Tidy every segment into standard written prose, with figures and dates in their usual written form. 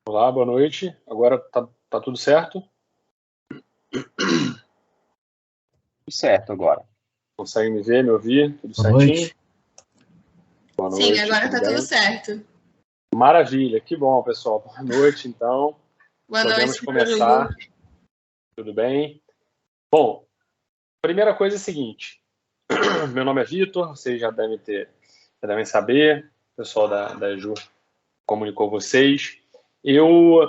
Olá, boa noite. Agora tá tudo certo? Tudo certo agora. Consegue me ver, me ouvir? Tudo Boa certinho? noite. Boa Sim, noite, agora tudo tá bem? tudo certo. Maravilha, que bom, pessoal. Boa noite, então. Boa Podemos noite, começar. Hugo. Tudo bem? Bom, primeira coisa é a seguinte. Meu nome é Vitor, vocês já devem saber. O pessoal da EJU comunicou vocês.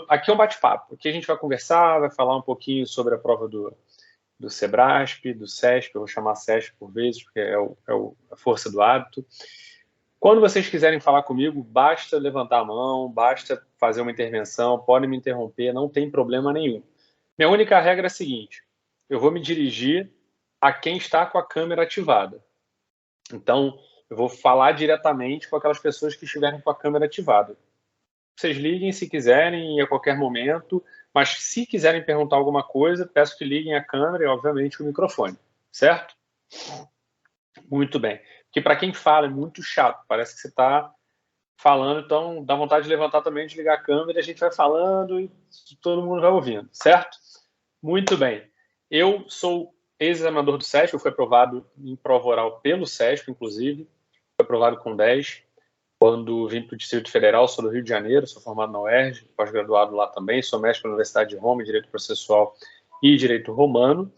Aqui é um bate-papo. Aqui a gente vai conversar, vai falar um pouquinho sobre a prova do Sebrasp, do CESP, eu vou chamar CESP por vezes, porque é a força do hábito. Quando vocês quiserem falar comigo, basta levantar a mão, basta fazer uma intervenção, podem me interromper, não tem problema nenhum. Minha única regra é a seguinte: eu vou me dirigir a quem está com a câmera ativada. Então, eu vou falar diretamente com aquelas pessoas que estiverem com a câmera ativada. Vocês liguem se quiserem e a qualquer momento, mas se quiserem perguntar alguma coisa, peço que liguem a câmera e, obviamente, o microfone, certo? Muito bem. Porque para quem fala é muito chato, parece que você está falando, então dá vontade de levantar também, desligar a câmera, a gente vai falando e todo mundo vai ouvindo, certo? Muito bem. Eu sou ex-examinador do CESP, eu fui aprovado em prova oral pelo CESP, inclusive, fui aprovado com 10. Quando vim para o Distrito Federal, sou do Rio de Janeiro, sou formado na UERJ, pós-graduado lá também, sou mestre pela Universidade de Roma em Direito Processual e Direito Romano.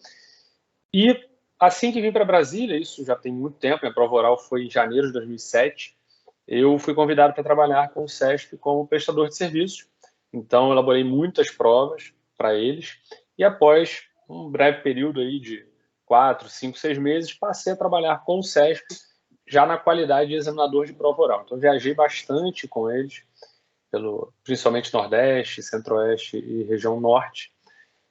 E assim que vim para Brasília, isso já tem muito tempo, minha prova oral foi em janeiro de 2007, eu fui convidado para trabalhar com o CESP como prestador de serviços. Então, eu elaborei muitas provas para eles e após um breve período aí de 4, 5, 6 meses, passei a trabalhar com o CESP já na qualidade de examinador de prova oral. Então, viajei bastante com eles, principalmente Nordeste, Centro-Oeste e região Norte,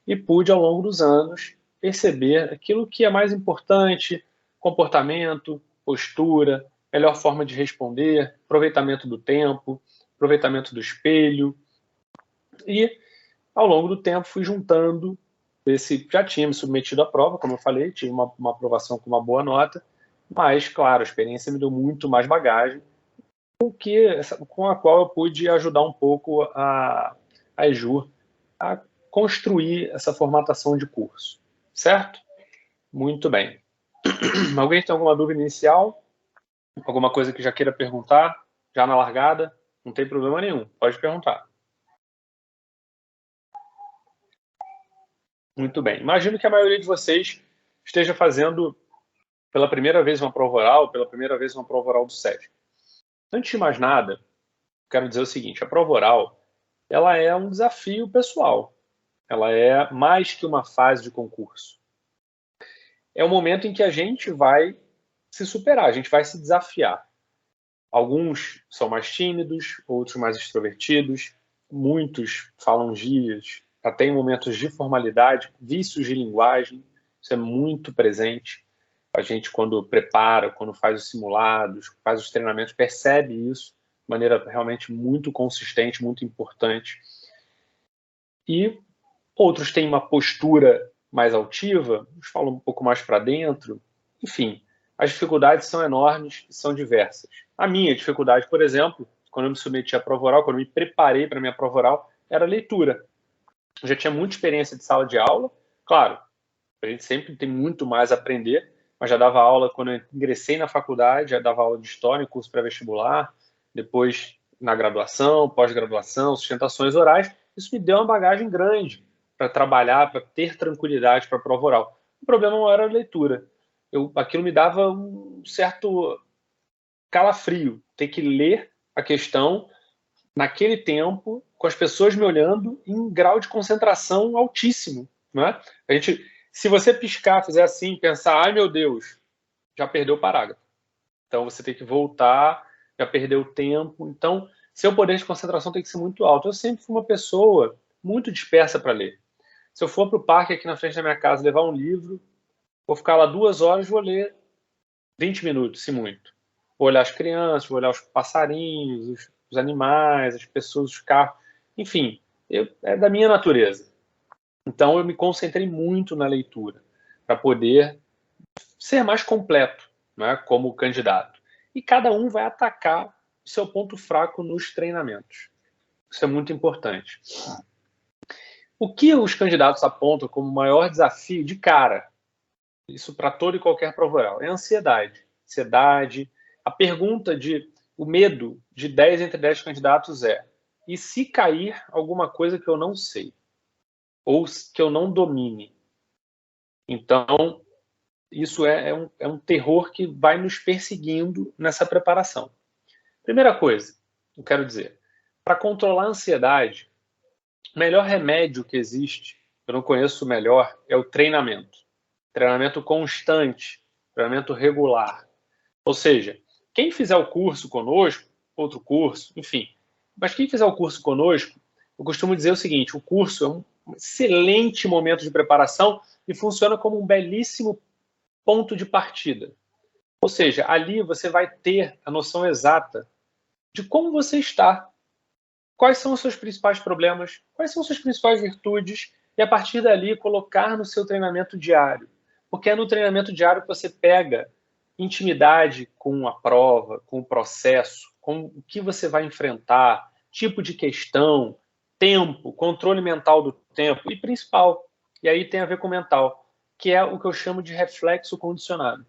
e pude, ao longo dos anos, perceber aquilo que é mais importante: comportamento, postura, melhor forma de responder, aproveitamento do tempo, aproveitamento do espelho. E, ao longo do tempo, fui juntando já tinha me submetido à prova, como eu falei, tive uma aprovação com uma boa nota, mas, claro, a experiência me deu muito mais bagagem, com a qual eu pude ajudar um pouco a EJU a construir essa formatação de curso, certo? Muito bem. Alguém tem alguma dúvida inicial? Alguma coisa que já queira perguntar? Já na largada? Não tem problema nenhum, pode perguntar. Muito bem. Imagino que a maioria de vocês esteja fazendo pela primeira vez uma prova oral, pela primeira vez uma prova oral do SESP. Antes de mais nada, quero dizer o seguinte: a prova oral, ela é um desafio pessoal. Ela é mais que uma fase de concurso. É o momento em que a gente vai se superar, a gente vai se desafiar. Alguns são mais tímidos, outros mais extrovertidos, muitos falam gírias, até em momentos de formalidade, vícios de linguagem, isso é muito presente. A gente, quando prepara, quando faz os simulados, faz os treinamentos, percebe isso de maneira realmente muito consistente, muito importante. E outros têm uma postura mais altiva, uns falam um pouco mais para dentro. Enfim, as dificuldades são enormes e são diversas. A minha dificuldade, por exemplo, quando eu me submeti à prova oral, quando eu me preparei para a minha prova oral, era a leitura. Eu já tinha muita experiência de sala de aula, claro, a gente sempre tem muito mais a aprender, mas já dava aula quando eu ingressei na faculdade, já dava aula de história em curso pré-vestibular, depois na graduação, pós-graduação, sustentações orais. Isso me deu uma bagagem grande para trabalhar, para ter tranquilidade para a prova oral. O problema não era a leitura. Aquilo me dava um certo calafrio, ter que ler a questão naquele tempo, com as pessoas me olhando, em grau de concentração altíssimo. Né? Se você piscar, fizer assim, pensar, ai meu Deus, já perdeu o parágrafo. Então você tem que voltar, já perdeu o tempo. Então, seu poder de concentração tem que ser muito alto. Eu sempre fui uma pessoa muito dispersa para ler. Se eu for para o parque aqui na frente da minha casa levar um livro, vou ficar lá 2 horas, vou ler 20 minutos, se muito. Vou olhar as crianças, vou olhar os passarinhos, os animais, as pessoas, os carros. Enfim, é da minha natureza. Então eu me concentrei muito na leitura para poder ser mais completo, né, como candidato. E cada um vai atacar o seu ponto fraco nos treinamentos. Isso é muito importante. O que os candidatos apontam como maior desafio de cara, isso para todo e qualquer prova oral, é a ansiedade. Ansiedade. A pergunta o medo de 10 entre 10 candidatos é: e se cair alguma coisa que eu não sei? Ou que eu não domine? Então, isso é um terror que vai nos perseguindo nessa preparação. Primeira coisa, eu quero dizer, para controlar a ansiedade, o melhor remédio que existe, eu não conheço o melhor, é o treinamento. Treinamento constante, treinamento regular. Ou seja, quem fizer o curso conosco, outro curso, enfim, mas quem fizer o curso conosco, eu costumo dizer o seguinte: o curso é um excelente momento de preparação e funciona como um belíssimo ponto de partida. Ou seja, ali você vai ter a noção exata de como você está, quais são os seus principais problemas, quais são as suas principais virtudes, e a partir dali colocar no seu treinamento diário. Porque é no treinamento diário que você pega intimidade com a prova, com o processo, com o que você vai enfrentar, tipo de questão, tempo, controle mental do tempo e principal, e aí tem a ver com mental, que é o que eu chamo de reflexo condicionado.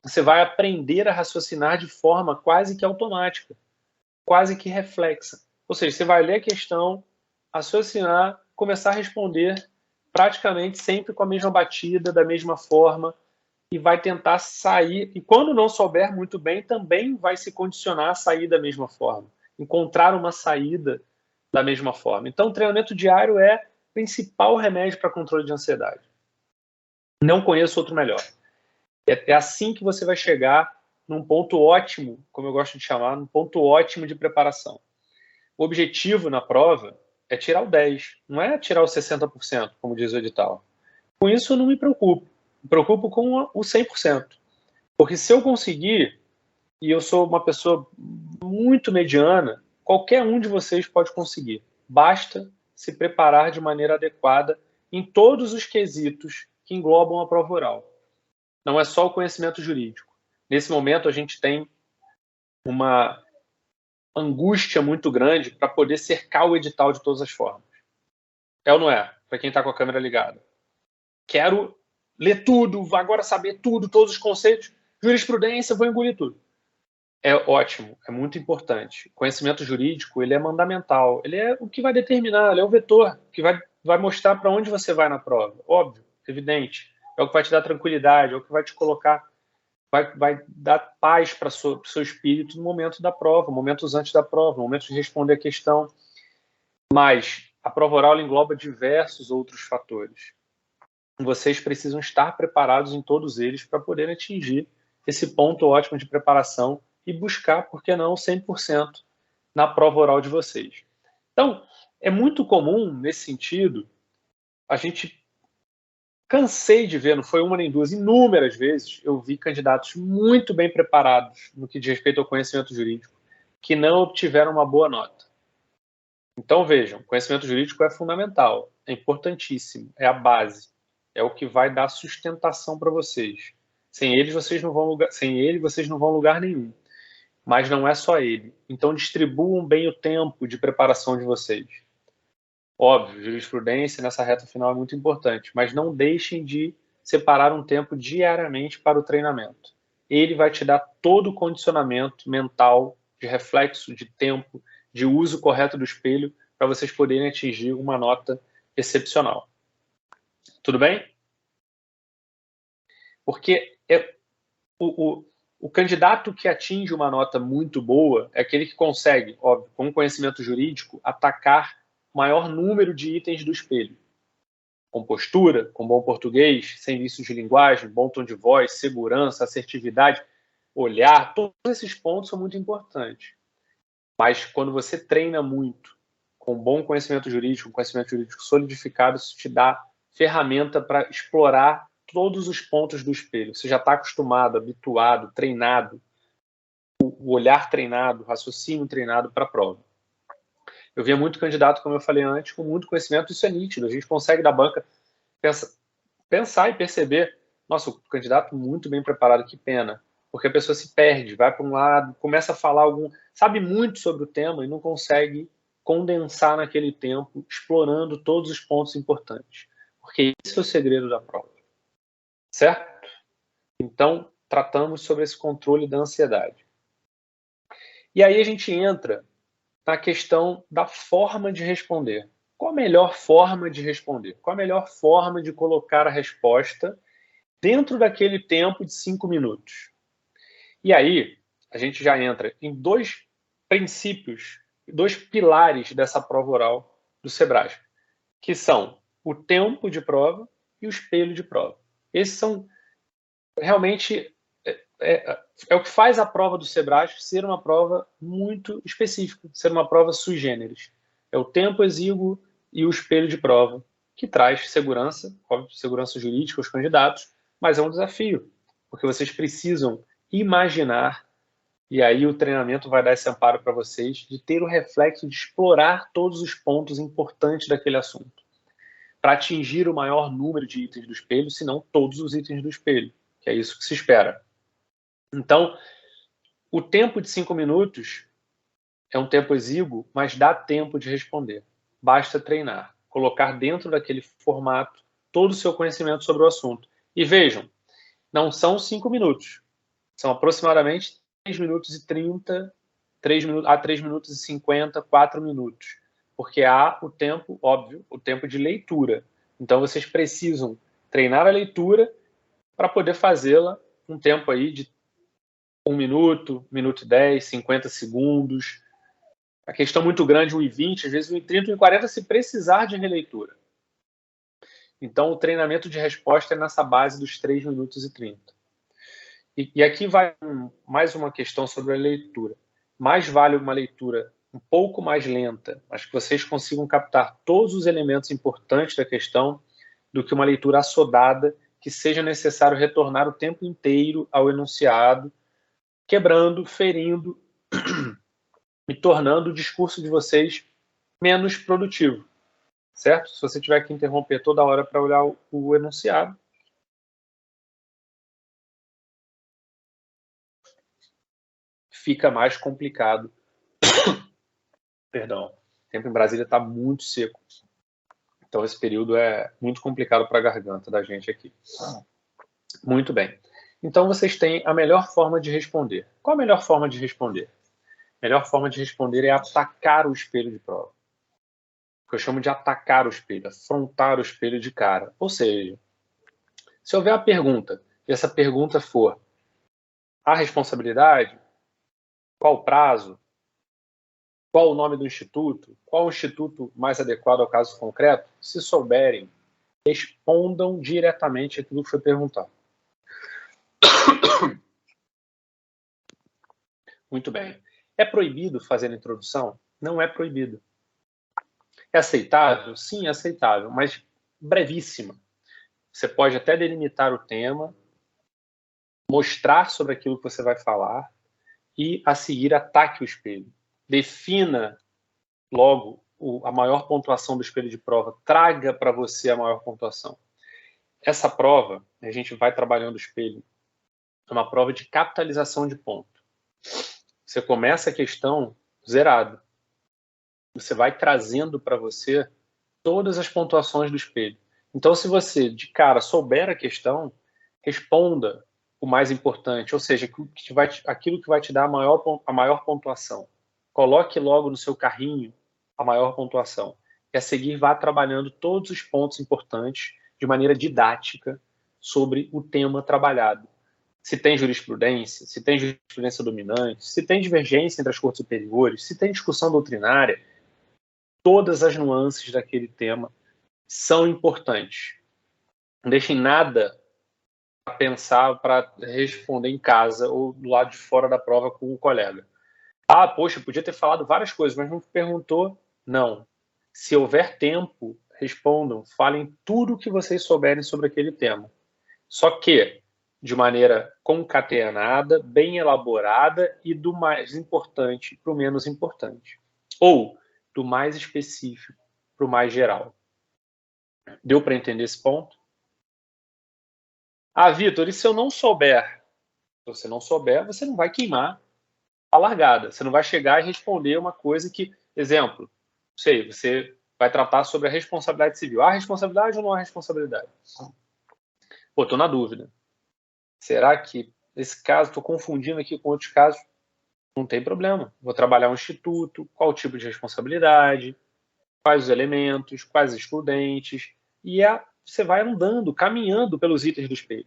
Você vai aprender a raciocinar de forma quase que automática, quase que reflexa. Ou seja, você vai ler a questão, raciocinar, começar a responder praticamente sempre com a mesma batida, da mesma forma, e vai tentar sair. E quando não souber muito bem, também vai se condicionar a sair da mesma forma, encontrar uma saída da mesma forma. Então, o treinamento diário é o principal remédio para controle de ansiedade. Não conheço outro melhor. É assim que você vai chegar num ponto ótimo, como eu gosto de chamar, num ponto ótimo de preparação. O objetivo na prova é tirar o 10, não é tirar o 60%, como diz o edital. Com isso eu não me preocupo. Me preocupo com o 100%. Porque se eu conseguir, e eu sou uma pessoa muito mediana, qualquer um de vocês pode conseguir. Basta se preparar de maneira adequada em todos os quesitos que englobam a prova oral. Não é só o conhecimento jurídico. Nesse momento a gente tem uma angústia muito grande para poder cercar o edital de todas as formas. É ou não é? Para quem está com a câmera ligada. Quero ler tudo, agora saber tudo, todos os conceitos. Jurisprudência, vou engolir tudo. É ótimo, é muito importante. O conhecimento jurídico, ele é mandamental. Ele é o que vai determinar, ele é o vetor que vai mostrar para onde você vai na prova. Óbvio, evidente. É o que vai te dar tranquilidade, é o que vai te colocar, vai dar paz para o seu espírito no momento da prova, momentos antes da prova, momentos de responder a questão. Mas a prova oral engloba diversos outros fatores. Vocês precisam estar preparados em todos eles para poder atingir esse ponto ótimo de preparação e buscar, por que não, 100% na prova oral de vocês. Então, é muito comum, nesse sentido, a gente... Cansei de ver, não foi uma nem duas, inúmeras vezes, eu vi candidatos muito bem preparados no que diz respeito ao conhecimento jurídico, que não obtiveram uma boa nota. Então, vejam, conhecimento jurídico é fundamental, é importantíssimo, é a base, é o que vai dar sustentação para vocês. Sem ele, vocês não vão lugar nenhum. Mas não é só ele. Então, distribuam bem o tempo de preparação de vocês. Óbvio, jurisprudência nessa reta final é muito importante, mas não deixem de separar um tempo diariamente para o treinamento. Ele vai te dar todo o condicionamento mental, de reflexo, de tempo, de uso correto do espelho, para vocês poderem atingir uma nota excepcional. Tudo bem? Porque o candidato que atinge uma nota muito boa é aquele que consegue, óbvio, com conhecimento jurídico, atacar o maior número de itens do espelho. Com postura, com bom português, sem vícios de linguagem, bom tom de voz, segurança, assertividade, olhar, todos esses pontos são muito importantes. Mas quando você treina muito, com bom conhecimento jurídico, solidificado, isso te dá ferramenta para explorar todos os pontos do espelho. Você já está acostumado, habituado, treinado, o olhar treinado, o raciocínio treinado para a prova. Eu via muito candidato, como eu falei antes, com muito conhecimento, isso é nítido. A gente consegue da banca pensar e perceber, nossa, o candidato muito bem preparado, que pena. Porque a pessoa se perde, vai para um lado, começa a falar sabe muito sobre o tema e não consegue condensar naquele tempo, explorando todos os pontos importantes. Porque esse é o segredo da prova. Certo? Então, tratamos sobre esse controle da ansiedade. E aí a gente entra na questão da forma de responder. Qual a melhor forma de responder? Qual a melhor forma de colocar a resposta dentro daquele tempo de 5 minutos? E aí, a gente já entra em 2 princípios, 2 pilares dessa prova oral do SEBRASP, que são o tempo de prova e o espelho de prova. Esses são realmente é o que faz a prova do SEBRASP ser uma prova muito específica, ser uma prova sui generis. É o tempo exíguo e o espelho de prova, que traz segurança, óbvio, segurança jurídica aos candidatos, mas é um desafio, porque vocês precisam imaginar, e aí o treinamento vai dar esse amparo para vocês, de ter o reflexo de explorar todos os pontos importantes daquele assunto, para atingir o maior número de itens do espelho, se não todos os itens do espelho, que é isso que se espera. Então, o tempo de 5 minutos é um tempo exíguo, mas dá tempo de responder. Basta treinar, colocar dentro daquele formato todo o seu conhecimento sobre o assunto. E vejam, não são 5 minutos, são aproximadamente 3 minutos e 30, 3 minutos e 50, 4 minutos. Porque há o tempo, óbvio, o tempo de leitura. Então, vocês precisam treinar a leitura para poder fazê-la um tempo aí de 1 minuto, 1 minuto e 10, 50 segundos. A questão muito grande, 1:20, às vezes 1:30, 1:40, se precisar de releitura. Então, o treinamento de resposta é nessa base dos 3 minutos e 30. E aqui vai mais uma questão sobre a leitura. Mais vale uma leitura um pouco mais lenta, mas que vocês consigam captar todos os elementos importantes da questão, do que uma leitura assodada, que seja necessário retornar o tempo inteiro ao enunciado, quebrando, ferindo e tornando o discurso de vocês menos produtivo, certo? Se você tiver que interromper toda hora para olhar o enunciado, fica mais complicado. Perdão, o tempo em Brasília está muito seco, então esse período é muito complicado para a garganta da gente aqui. Muito bem. Então vocês têm a melhor forma de responder. Qual a melhor forma de responder? A melhor forma de responder é atacar o espelho de prova. O que eu chamo de atacar o espelho, afrontar o espelho de cara. Ou seja, se houver a pergunta, e essa pergunta for: a responsabilidade? Qual o prazo? Qual o nome do instituto? Qual o instituto mais adequado ao caso concreto? Se souberem, respondam diretamente aquilo que foi perguntado. Muito bem. É proibido fazer a introdução? Não é proibido. É aceitável? Sim, é aceitável, mas brevíssima. Você pode até delimitar o tema, mostrar sobre aquilo que você vai falar e, a seguir, ataque o espelho. Defina logo a maior pontuação do espelho de prova. Traga para você a maior pontuação. Essa prova, a gente vai trabalhando o espelho, é uma prova de capitalização de ponto. Você começa a questão zerado. Você vai trazendo para você todas as pontuações do espelho. Então, se você, de cara, souber a questão, responda o mais importante, ou seja, aquilo que vai te dar a maior pontuação. Coloque logo no seu carrinho a maior pontuação. E a seguir vá trabalhando todos os pontos importantes de maneira didática sobre o tema trabalhado. Se tem jurisprudência, se tem jurisprudência dominante, se tem divergência entre as cortes superiores, se tem discussão doutrinária, todas as nuances daquele tema são importantes. Não deixem nada a pensar para responder em casa ou do lado de fora da prova com o colega. Ah, poxa, podia ter falado várias coisas, mas não perguntou. Não. Se houver tempo, respondam, falem tudo o que vocês souberem sobre aquele tema. Só que de maneira concatenada, bem elaborada e do mais importante para o menos importante. Ou do mais específico para o mais geral. Deu para entender esse ponto? Ah, Vitor, e se eu não souber? Se você não souber, você não vai queimar a largada. Você não vai chegar e responder uma coisa que, exemplo, sei, você vai tratar sobre a responsabilidade civil. Há responsabilidade ou não há responsabilidade? Pô, tô na dúvida. Será que esse caso, estou confundindo aqui com outros casos? Não tem problema. Vou trabalhar um instituto, qual o tipo de responsabilidade, quais os elementos, quais os excludentes, e você vai andando, caminhando pelos itens do espelho.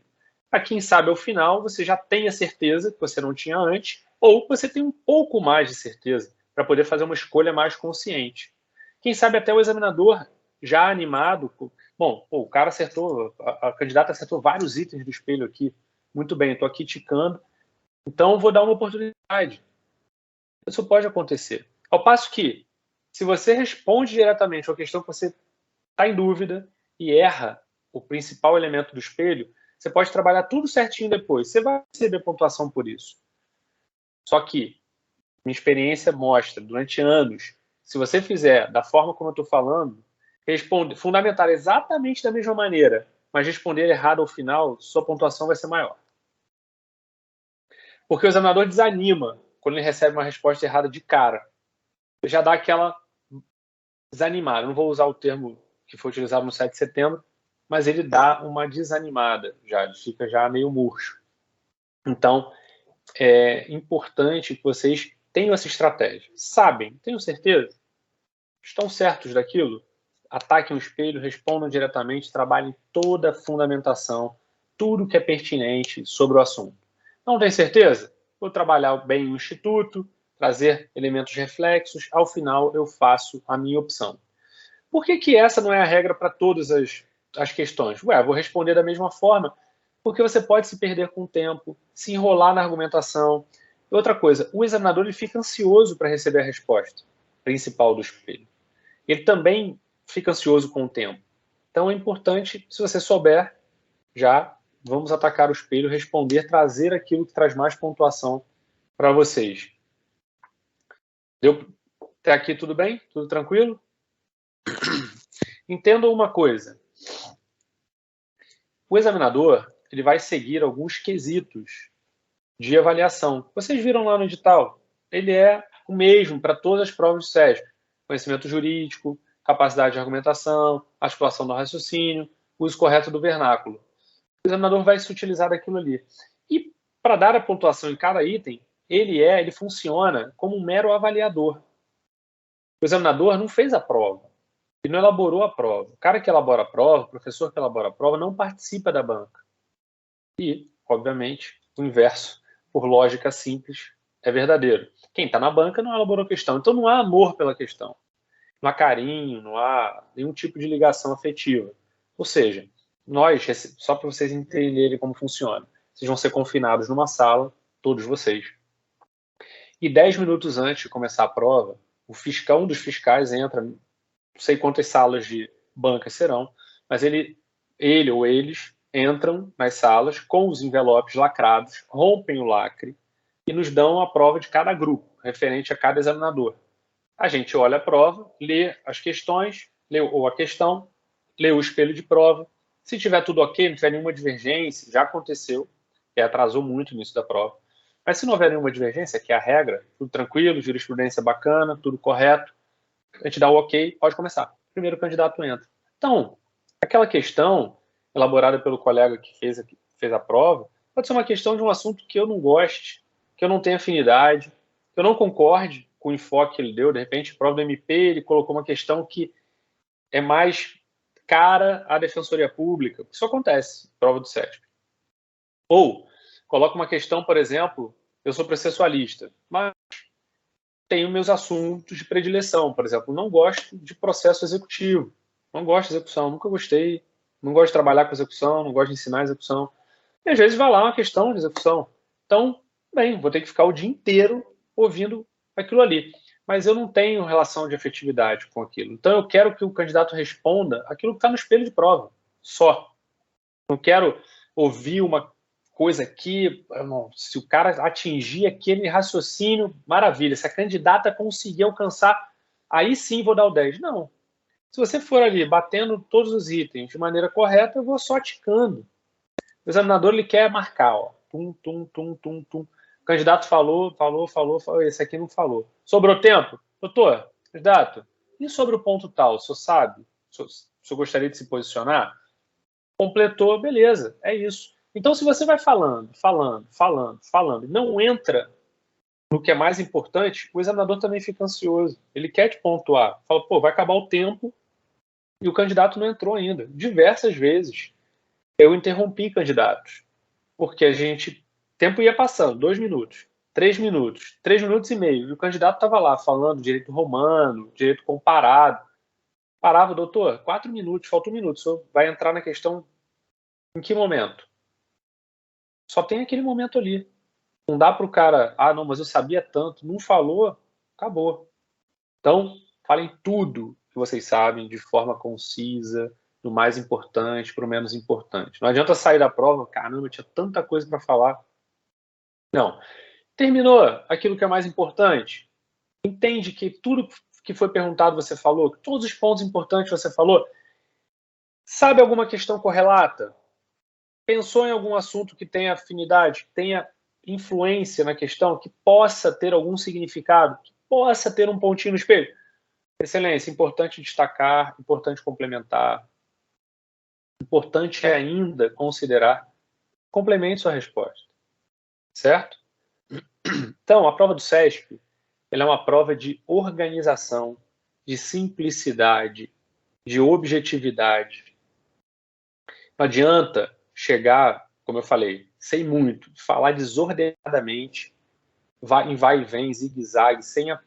Para quem sabe, ao final, você já tem a certeza que você não tinha antes, ou você tem um pouco mais de certeza, para poder fazer uma escolha mais consciente. Quem sabe até o examinador, já animado, bom, pô, o cara acertou, a candidata acertou vários itens do espelho aqui, muito bem, estou aqui ticando, então vou dar uma oportunidade. Isso pode acontecer. Ao passo que, se você responde diretamente a uma questão que você está em dúvida e erra o principal elemento do espelho, você pode trabalhar tudo certinho depois. Você vai receber pontuação por isso. Só que, minha experiência mostra, durante anos, se você fizer da forma como eu estou falando, fundamentar exatamente da mesma maneira, mas responder errado ao final, sua pontuação vai ser maior. Porque o examinador desanima quando ele recebe uma resposta errada de cara. Ele já dá aquela desanimada. Não vou usar o termo que foi utilizado no 7 de setembro, mas ele dá uma desanimada já, ele fica já meio murcho. Então, é importante que vocês tenham essa estratégia. Sabem, tenho certeza? Estão certos daquilo? Ataquem o espelho, respondam diretamente, trabalhem toda a fundamentação, tudo que é pertinente sobre o assunto. Não tem certeza? Vou trabalhar bem no instituto, trazer elementos reflexos, ao final eu faço a minha opção. Por que essa não é a regra para todas as questões? Ué, vou responder da mesma forma, porque você pode se perder com o tempo, se enrolar na argumentação. E outra coisa, o examinador ele fica ansioso para receber a resposta principal do espelho. Ele também fica ansioso com o tempo. Então é importante, se você souber, já vamos atacar o espelho, responder, trazer aquilo que traz mais pontuação para vocês. Deu até aqui tudo bem? Tudo tranquilo? Entendam uma coisa. O examinador ele vai seguir alguns quesitos de avaliação. Vocês viram lá no edital? Ele é o mesmo para todas as provas de SESP. Conhecimento jurídico, capacidade de argumentação, articulação do raciocínio, uso correto do vernáculo. O examinador vai se utilizar daquilo ali. E para dar a pontuação em cada item, ele funciona como um mero avaliador. O examinador não fez a prova. Ele não elaborou a prova. O cara que elabora a prova, o professor que elabora a prova, não participa da banca. E, obviamente, o inverso, por lógica simples, é verdadeiro. Quem está na banca não elaborou a questão. Então não há amor pela questão. Não há carinho, não há nenhum tipo de ligação afetiva. Ou seja, nós, só para vocês entenderem como funciona, vocês vão ser confinados numa sala, todos vocês. E 10 minutos antes de começar a prova, um dos fiscais entra, não sei quantas salas de banca serão, mas ele ou eles entram nas salas com os envelopes lacrados, rompem o lacre e nos dão a prova de cada grupo, referente a cada examinador. A gente olha a prova, lê as questões, ou a questão, lê o espelho de prova. Se tiver tudo ok, não tiver nenhuma divergência, já aconteceu, que atrasou muito o início da prova. Mas se não houver nenhuma divergência, que é a regra, tudo tranquilo, jurisprudência bacana, tudo correto, a gente dá o ok, pode começar. Primeiro candidato entra. Então, aquela questão elaborada pelo colega que fez a prova, pode ser uma questão de um assunto que eu não goste, que eu não tenha afinidade, que eu não concorde com o enfoque que ele deu. De repente, prova do MP, ele colocou uma questão que é mais cara à defensoria pública. Isso acontece, prova do SESP. Ou coloca uma questão, por exemplo, eu sou processualista, mas tenho meus assuntos de predileção. Por exemplo, não gosto de processo executivo, não gosto de execução, nunca gostei, não gosto de trabalhar com execução, não gosto de ensinar execução. E às vezes vai lá uma questão de execução. Então, bem, vou ter que ficar o dia inteiro ouvindo aquilo ali. Mas eu não tenho relação de afetividade com aquilo. Então eu quero que o candidato responda aquilo que está no espelho de prova, só. Não quero ouvir uma coisa aqui, se o cara atingir aquele raciocínio, maravilha. Se a candidata conseguir alcançar, aí sim vou dar o 10. Não. Se você for ali batendo todos os itens de maneira correta, eu vou só ticando. O examinador ele quer marcar, ó. Tum, tum, tum, tum, tum. O candidato falou, esse aqui não falou. Sobrou tempo? Doutor, candidato, E sobre o ponto tal, o senhor sabe? O senhor gostaria de se posicionar? Completou, beleza, é isso. Então, se você vai falando, e não entra no que é mais importante, o examinador também fica ansioso. Ele quer te pontuar. Fala, pô, vai acabar o tempo e o candidato não entrou ainda. Diversas vezes eu interrompi candidatos, porque o tempo ia passando, 2 minutos, 3 minutos, 3 minutos e meio, e o candidato estava lá falando direito romano, direito comparado. Parava, doutor, 4 minutos, falta 1 minuto, o senhor vai entrar na questão em que momento? Só tem aquele momento ali. Não dá para o cara, não, mas eu sabia tanto, não falou, acabou. Então, falem tudo que vocês sabem de forma concisa, do mais importante para o menos importante. Não adianta sair da prova, caramba, tinha tanta coisa para falar. Não. Terminou aquilo que é mais importante? Entende que tudo que foi perguntado você falou, que todos os pontos importantes você falou? Sabe alguma questão correlata? Pensou em algum assunto que tenha afinidade, que tenha influência na questão, que possa ter algum significado, que possa ter um pontinho no espelho? Excelência, importante destacar, importante complementar. Importante é ainda considerar. Complemente sua resposta. Certo? Então, a prova do SESP, ela é uma prova de organização, de simplicidade, de objetividade. Não adianta chegar, como eu falei, sei muito, falar desordenadamente, em vai e vem, zigue-zague,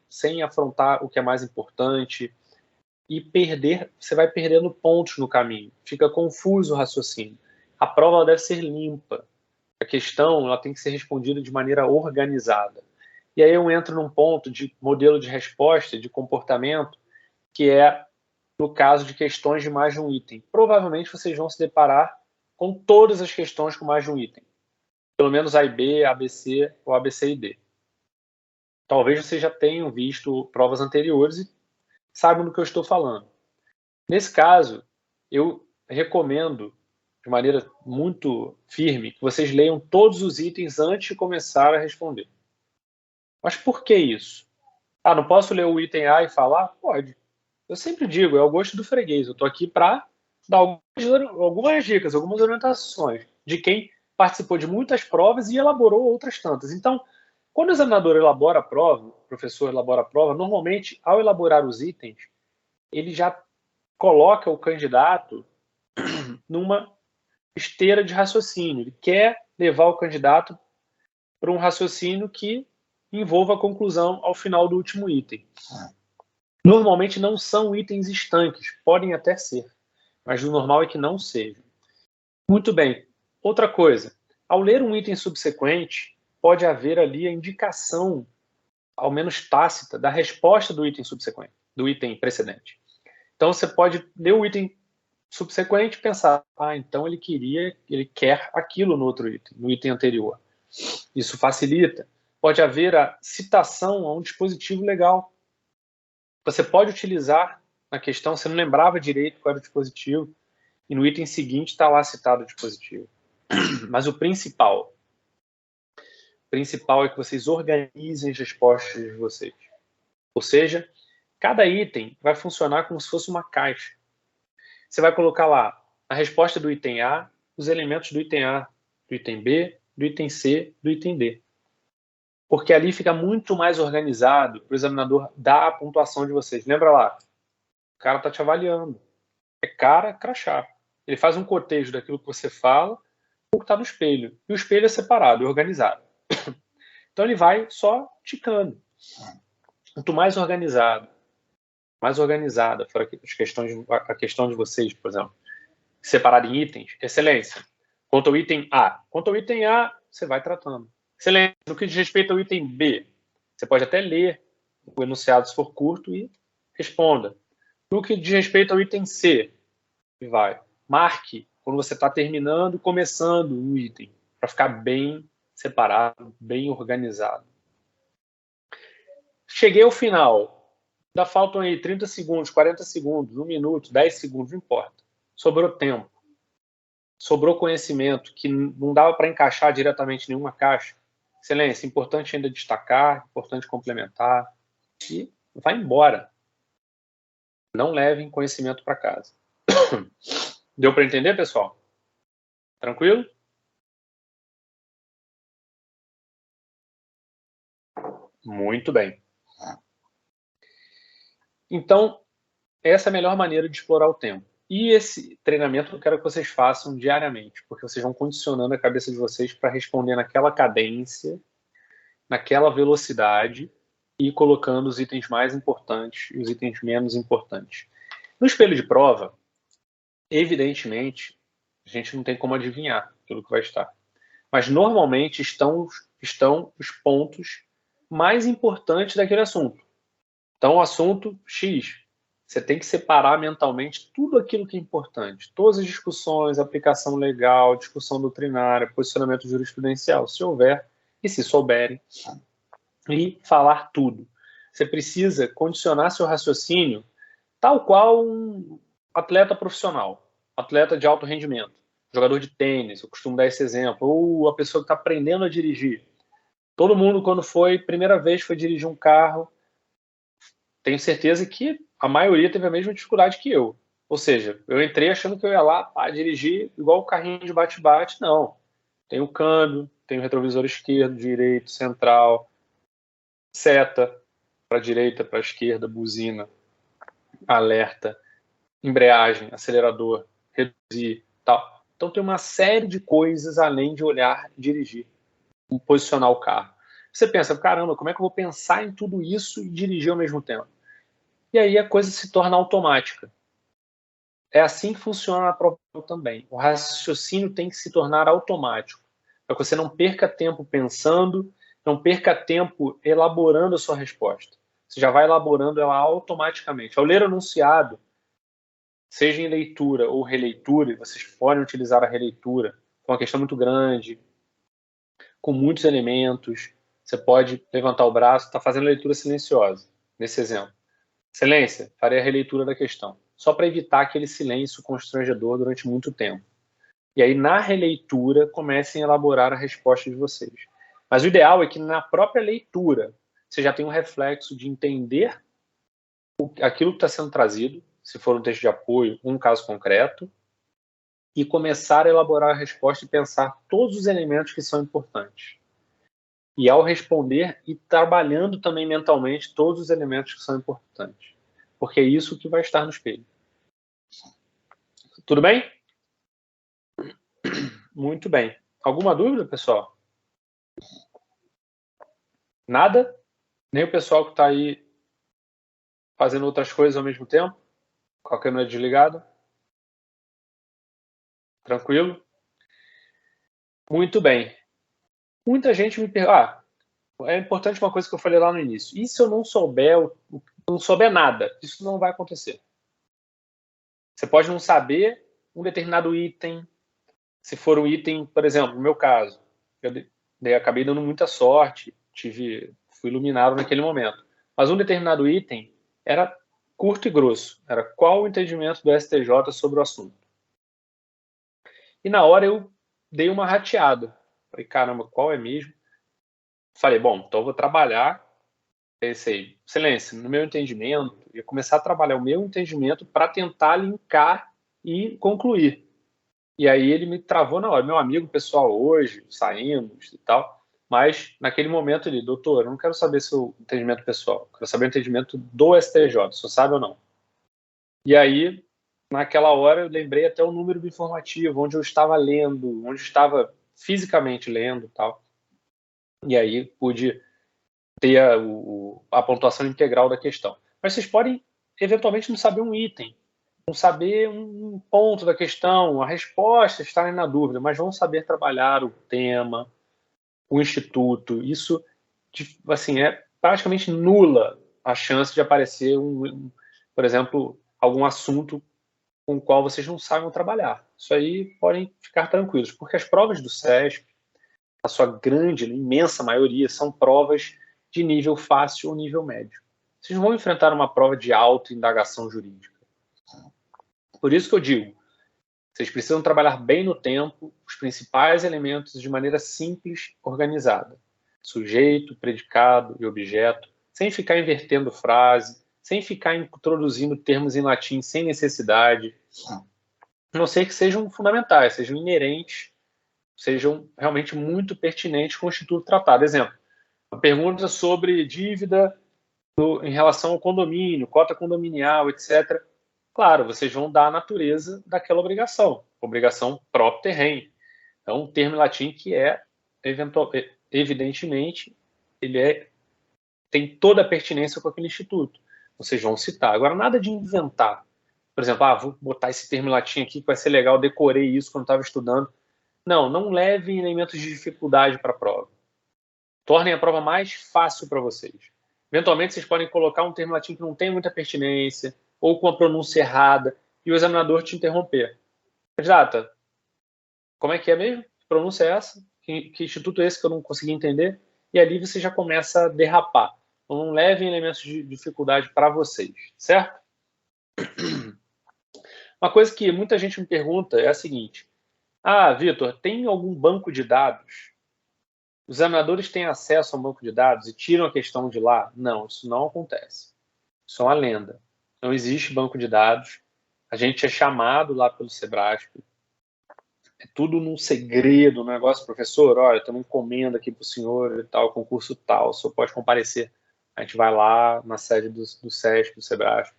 sem afrontar o que é mais importante, e você vai perdendo pontos no caminho, fica confuso o raciocínio. A prova ela deve ser limpa, a questão ela tem que ser respondida de maneira organizada. E aí eu entro num ponto de modelo de resposta, de comportamento, que é no caso de questões de mais de um item. Provavelmente vocês vão se deparar com todas as questões com mais de um item. Pelo menos A e B, ABC ou ABC e D. Talvez vocês já tenham visto provas anteriores e saibam do que eu estou falando. Nesse caso, eu recomendo, de maneira muito firme, que vocês leiam todos os itens antes de começar a responder. Mas por que isso? Não posso ler o item A e falar? Pode. Eu sempre digo, é o gosto do freguês. Eu estou aqui para dar algumas dicas, algumas orientações de quem participou de muitas provas e elaborou outras tantas. Então, quando o examinador elabora a prova, o professor elabora a prova, normalmente, ao elaborar os itens, ele já coloca o candidato numa esteira de raciocínio. Ele quer levar o candidato para um raciocínio que envolva a conclusão ao final do último item. Normalmente não são itens estanques, podem até ser, mas o normal é que não sejam. Muito bem. Outra coisa, ao ler um item subsequente, pode haver ali a indicação, ao menos tácita, da resposta do item subsequente, do item precedente. Então você pode ler o item subsequente e pensar, então ele quer aquilo no outro item, no item anterior. Isso facilita. Pode haver a citação a um dispositivo legal. Você pode utilizar na questão, você não lembrava direito qual era o dispositivo, e no item seguinte está lá citado o dispositivo. Mas o principal é que vocês organizem as respostas de vocês. Ou seja, cada item vai funcionar como se fosse uma caixa. Você vai colocar lá a resposta do item A, os elementos do item A, do item B, do item C, do item D. Porque ali fica muito mais organizado para o examinador dar a pontuação de vocês. Lembra lá, o cara está te avaliando. É cara, crachá. Ele faz um cotejo daquilo que você fala com o que está no espelho. E o espelho é separado, é organizado. Então ele vai só ticando. Quanto mais organizada for a questão de vocês, por exemplo, separar em itens, excelência. Quanto ao item A, você vai tratando. Excelência. No que diz respeito ao item B, você pode até ler o enunciado se for curto e responda. No que diz respeito ao item C, vai. Marque quando você está terminando e começando um item, para ficar bem separado, bem organizado. Cheguei ao final. Ainda faltam aí 30 segundos, 40 segundos, 1 minuto, 10 segundos, não importa. Sobrou tempo. Sobrou conhecimento que não dava para encaixar diretamente em nenhuma caixa. Excelência, importante ainda destacar, importante complementar. E vai embora. Não levem conhecimento para casa. Deu para entender, pessoal? Tranquilo? Muito bem. Então, essa é a melhor maneira de explorar o tempo. E esse treinamento eu quero que vocês façam diariamente, porque vocês vão condicionando a cabeça de vocês para responder naquela cadência, naquela velocidade e colocando os itens mais importantes e os itens menos importantes. No espelho de prova, evidentemente, a gente não tem como adivinhar aquilo que vai estar. Mas normalmente estão os pontos mais importantes daquele assunto. Então, o assunto X, você tem que separar mentalmente tudo aquilo que é importante. Todas as discussões, aplicação legal, discussão doutrinária, posicionamento jurisprudencial, se houver e se souberem, e falar tudo. Você precisa condicionar seu raciocínio tal qual um atleta profissional, atleta de alto rendimento, jogador de tênis, eu costumo dar esse exemplo, ou a pessoa que está aprendendo a dirigir. Todo mundo, quando foi, primeira vez foi dirigir um carro, tenho certeza que a maioria teve a mesma dificuldade que eu. Ou seja, eu entrei achando que eu ia lá dirigir igual o carrinho de bate-bate. Não. Tem o câmbio, tem o retrovisor esquerdo, direito, central, seta para a direita, para a esquerda, buzina, alerta, embreagem, acelerador, reduzir, tal. Então tem uma série de coisas além de olhar e dirigir, posicionar o carro. Você pensa, caramba, como é que eu vou pensar em tudo isso e dirigir ao mesmo tempo? E aí a coisa se torna automática. É assim que funciona a prova também. O raciocínio tem que se tornar automático, para que você não perca tempo pensando, não perca tempo elaborando a sua resposta. Você já vai elaborando ela automaticamente. Ao ler o enunciado, seja em leitura ou releitura, e vocês podem utilizar a releitura, é uma questão muito grande, com muitos elementos, você pode levantar o braço, está fazendo leitura silenciosa, nesse exemplo. Excelência, farei a releitura da questão, só para evitar aquele silêncio constrangedor durante muito tempo. E aí, na releitura, comecem a elaborar a resposta de vocês. Mas o ideal é que na própria leitura, você já tenha um reflexo de entender aquilo que está sendo trazido, se for um texto de apoio, um caso concreto, e começar a elaborar a resposta e pensar todos os elementos que são importantes. E ao responder, ir trabalhando também mentalmente todos os elementos que são importantes. Porque é isso que vai estar no espelho. Tudo bem? Muito bem. Alguma dúvida, pessoal? Nada? Nem o pessoal que está aí fazendo outras coisas ao mesmo tempo? Com a câmera desligada? Tranquilo? Muito bem. Muita gente me pergunta... é importante uma coisa que eu falei lá no início. E se eu não souber nada? Isso não vai acontecer. Você pode não saber um determinado item. Se for um item, por exemplo, no meu caso, eu acabei dando muita sorte, fui iluminado naquele momento. Mas um determinado item era curto e grosso. Era qual o entendimento do STJ sobre o assunto. E na hora eu dei uma rateada. Falei, caramba, qual é mesmo? Falei, bom, então eu vou trabalhar esse aí. Excelência, no meu entendimento, ia começar a trabalhar o meu entendimento para tentar linkar e concluir. E aí ele me travou na hora. Meu amigo pessoal hoje, saímos e tal, mas naquele momento ele, doutor, eu não quero saber seu entendimento pessoal, eu quero saber o entendimento do STJ, se você sabe ou não. E aí, naquela hora, eu lembrei até o número do informativo, onde eu estava lendo, onde eu estava fisicamente lendo e tal. E aí pude ter a pontuação integral da questão. Mas vocês podem, eventualmente, não saber um item, não saber um ponto da questão, a resposta, estarem na dúvida, mas vão saber trabalhar o tema, o instituto. Isso, assim, é praticamente nula a chance de aparecer, por exemplo, algum assunto com o qual vocês não saibam trabalhar. Isso aí podem ficar tranquilos, porque as provas do SESC, a sua grande, imensa maioria, são provas de nível fácil ou nível médio. Vocês vão enfrentar uma prova de alta indagação jurídica. Por isso que eu digo, vocês precisam trabalhar bem no tempo os principais elementos de maneira simples, organizada. Sujeito, predicado e objeto, sem ficar invertendo frase, sem ficar introduzindo termos em latim sem necessidade, a não ser que sejam fundamentais, sejam inerentes, sejam realmente muito pertinentes com o Instituto Tratado. Exemplo, uma pergunta sobre dívida em relação ao condomínio, cota condominial, etc. Claro, vocês vão dar a natureza daquela obrigação próprio terreno. Então, um termo em latim que evidentemente, ele tem toda a pertinência com aquele instituto. Vocês vão citar. Agora, nada de inventar. Por exemplo, vou botar esse termo em latim aqui que vai ser legal, decorei isso quando estava estudando. Não levem elementos de dificuldade para a prova. Tornem a prova mais fácil para vocês. Eventualmente, vocês podem colocar um termo em latim que não tem muita pertinência, ou com a pronúncia errada, e o examinador te interromper. Candidata, como é que é mesmo? Que pronúncia é essa? Que instituto é esse que eu não consegui entender? E ali você já começa a derrapar. Então, não levem elementos de dificuldade para vocês, certo? Uma coisa que muita gente me pergunta é a seguinte: Vitor, tem algum banco de dados? Os examinadores têm acesso a um banco de dados e tiram a questão de lá? Não, isso não acontece. Isso é uma lenda. Não existe banco de dados. A gente é chamado lá pelo Sebrasp. É tudo num segredo, um negócio, professor, olha, tem uma encomenda aqui para o senhor e tal, concurso tal, o senhor pode comparecer. A gente vai lá na sede do SESC, do Sebrasp.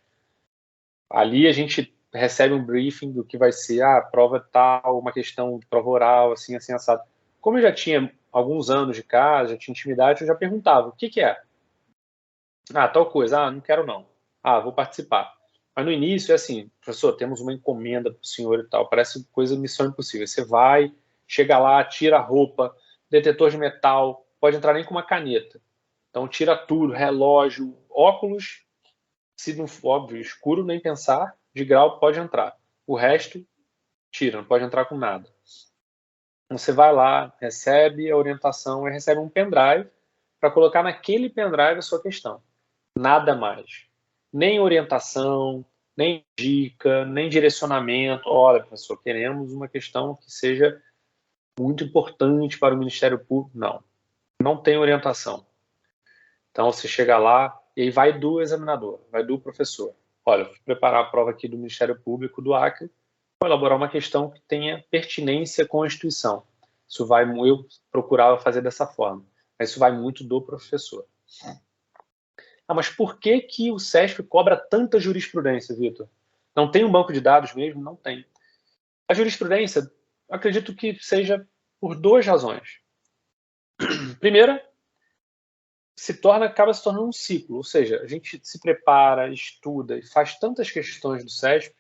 Ali a gente recebe um briefing do que vai ser a prova tal, uma questão de prova oral, assim, assado. Como eu já tinha alguns anos de casa, já tinha intimidade, eu já perguntava, o que é? Tal coisa. Não quero não. Vou participar. Mas no início é assim, professor, temos uma encomenda para o senhor e tal, parece coisa missão impossível. Você vai, chega lá, tira a roupa, detetor de metal, pode entrar nem com uma caneta. Então tira tudo, relógio, óculos, se não for óbvio, escuro, nem pensar, de grau pode entrar. O resto, tira, não pode entrar com nada. Então, você vai lá, recebe a orientação e recebe um pendrive para colocar naquele pendrive a sua questão. Nada mais. Nem orientação, nem dica, nem direcionamento. Olha, professor, queremos uma questão que seja muito importante para o Ministério Público. Não tem orientação. Então, você chega lá e aí vai do examinador, vai do professor. Olha, vou preparar a prova aqui do Ministério Público do Acre, vou elaborar uma questão que tenha pertinência com a instituição. Eu procurava fazer dessa forma, mas isso vai muito do professor. Mas por que o SESP cobra tanta jurisprudência, Vitor? Não tem um banco de dados mesmo? Não tem. A jurisprudência, acredito que seja por duas razões. Primeira, acaba se tornando um ciclo, ou seja, a gente se prepara, estuda e faz tantas questões do SESP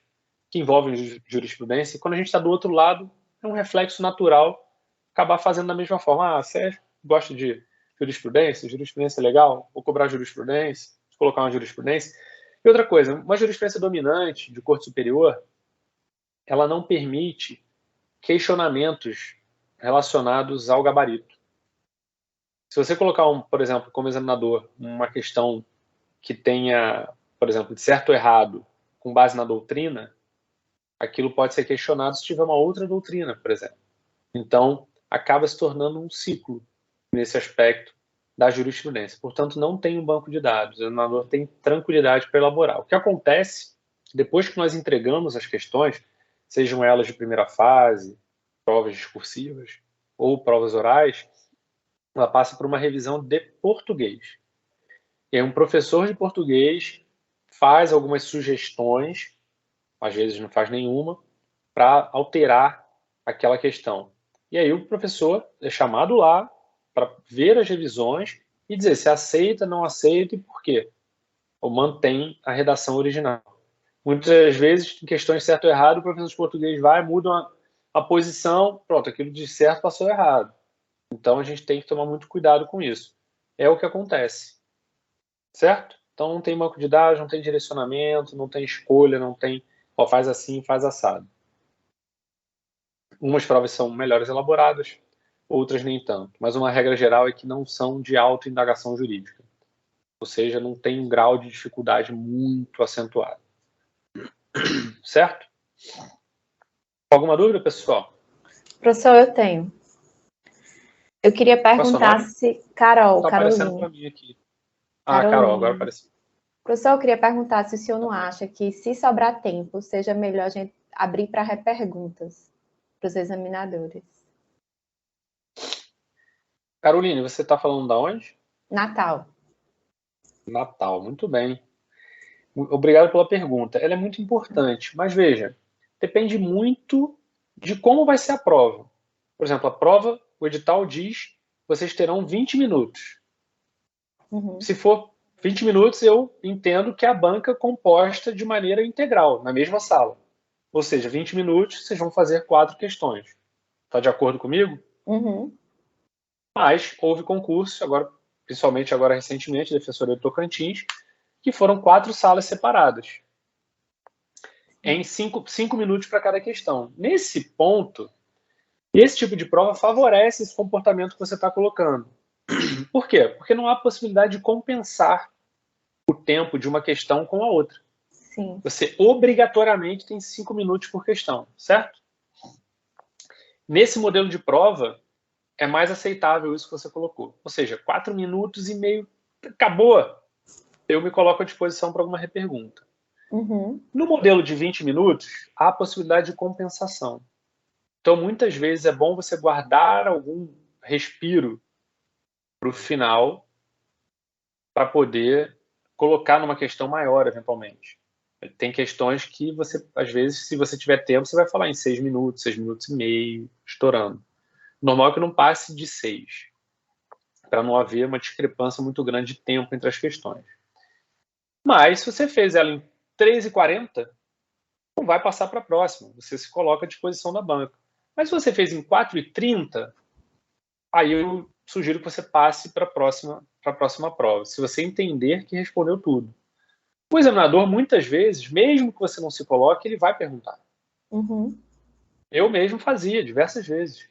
que envolvem jurisprudência, e quando a gente está do outro lado, é um reflexo natural acabar fazendo da mesma forma. SESP gosta de jurisprudência é legal, vou cobrar jurisprudência, vou colocar uma jurisprudência. E outra coisa, uma jurisprudência dominante de corte superior, ela não permite questionamentos relacionados ao gabarito. Se você colocar, por exemplo, como examinador, uma questão que tenha, por exemplo, de certo ou errado, com base na doutrina, aquilo pode ser questionado se tiver uma outra doutrina, por exemplo. Então, acaba se tornando um ciclo nesse aspecto da jurisprudência. Portanto, não tem um banco de dados. O examinador tem tranquilidade para elaborar. O que acontece, depois que nós entregamos as questões, sejam elas de primeira fase, provas discursivas ou provas orais, ela passa por uma revisão de português. E aí um professor de português faz algumas sugestões, às vezes não faz nenhuma, para alterar aquela questão. E aí o professor é chamado lá para ver as revisões e dizer se aceita, não aceita e por quê. Ou mantém a redação original. Muitas vezes, em questões certo ou errado, o professor de português muda a posição, pronto, aquilo de certo passou errado. Então, a gente tem que tomar muito cuidado com isso. É o que acontece. Certo? Então, não tem banco de dados, não tem direcionamento, não tem escolha, não tem, faz assim, faz assado. Umas provas são melhores elaboradas, outras nem tanto. Mas uma regra geral é que não são de autoindagação jurídica. Ou seja, não tem um grau de dificuldade muito acentuado. Certo? Alguma dúvida, pessoal? Professor, eu tenho. Eu queria perguntar se... Carol, tá aparecendo para mim aqui. Carol, agora apareceu. Professor, eu queria perguntar se o senhor não acha que, se sobrar tempo, seja melhor a gente abrir para reperguntas para os examinadores. Caroline, você está falando da onde? Natal. Natal, muito bem. Obrigado pela pergunta. Ela é muito importante, mas veja, depende muito de como vai ser a prova. Por exemplo, a prova, o edital diz que vocês terão 20 minutos. Uhum. Se for 20 minutos, eu entendo que é a banca composta de maneira integral, na mesma sala. Ou seja, 20 minutos, vocês vão fazer 4 questões. Está de acordo comigo? Uhum. Mas houve concurso, agora, principalmente agora recentemente, da Defensoria do Tocantins, que foram 4 salas separadas, em 5 minutos para cada questão. Nesse ponto, esse tipo de prova favorece esse comportamento que você está colocando. Por quê? Porque não há possibilidade de compensar o tempo de uma questão com a outra. Sim. Você obrigatoriamente tem 5 minutos por questão, certo? Nesse modelo de prova, é mais aceitável isso que você colocou. Ou seja, 4 minutos e meio, acabou. Eu me coloco à disposição para alguma repergunta. Uhum. No modelo de 20 minutos, há a possibilidade de compensação. Então, muitas vezes é bom você guardar algum respiro para o final para poder colocar numa questão maior, eventualmente. Tem questões que você, às vezes, se você tiver tempo, você vai falar em 6 minutos e meio, estourando. Normal é que não passe de 6, para não haver uma discrepância muito grande de tempo entre as questões. Mas, se você fez ela em 3h40, não vai passar para a próxima. Você se coloca à disposição da banca. Mas se você fez em 4h30, aí eu sugiro que você passe para a próxima prova, se você entender que respondeu tudo. O examinador, muitas vezes, mesmo que você não se coloque, ele vai perguntar. Uhum. Eu mesmo fazia diversas vezes.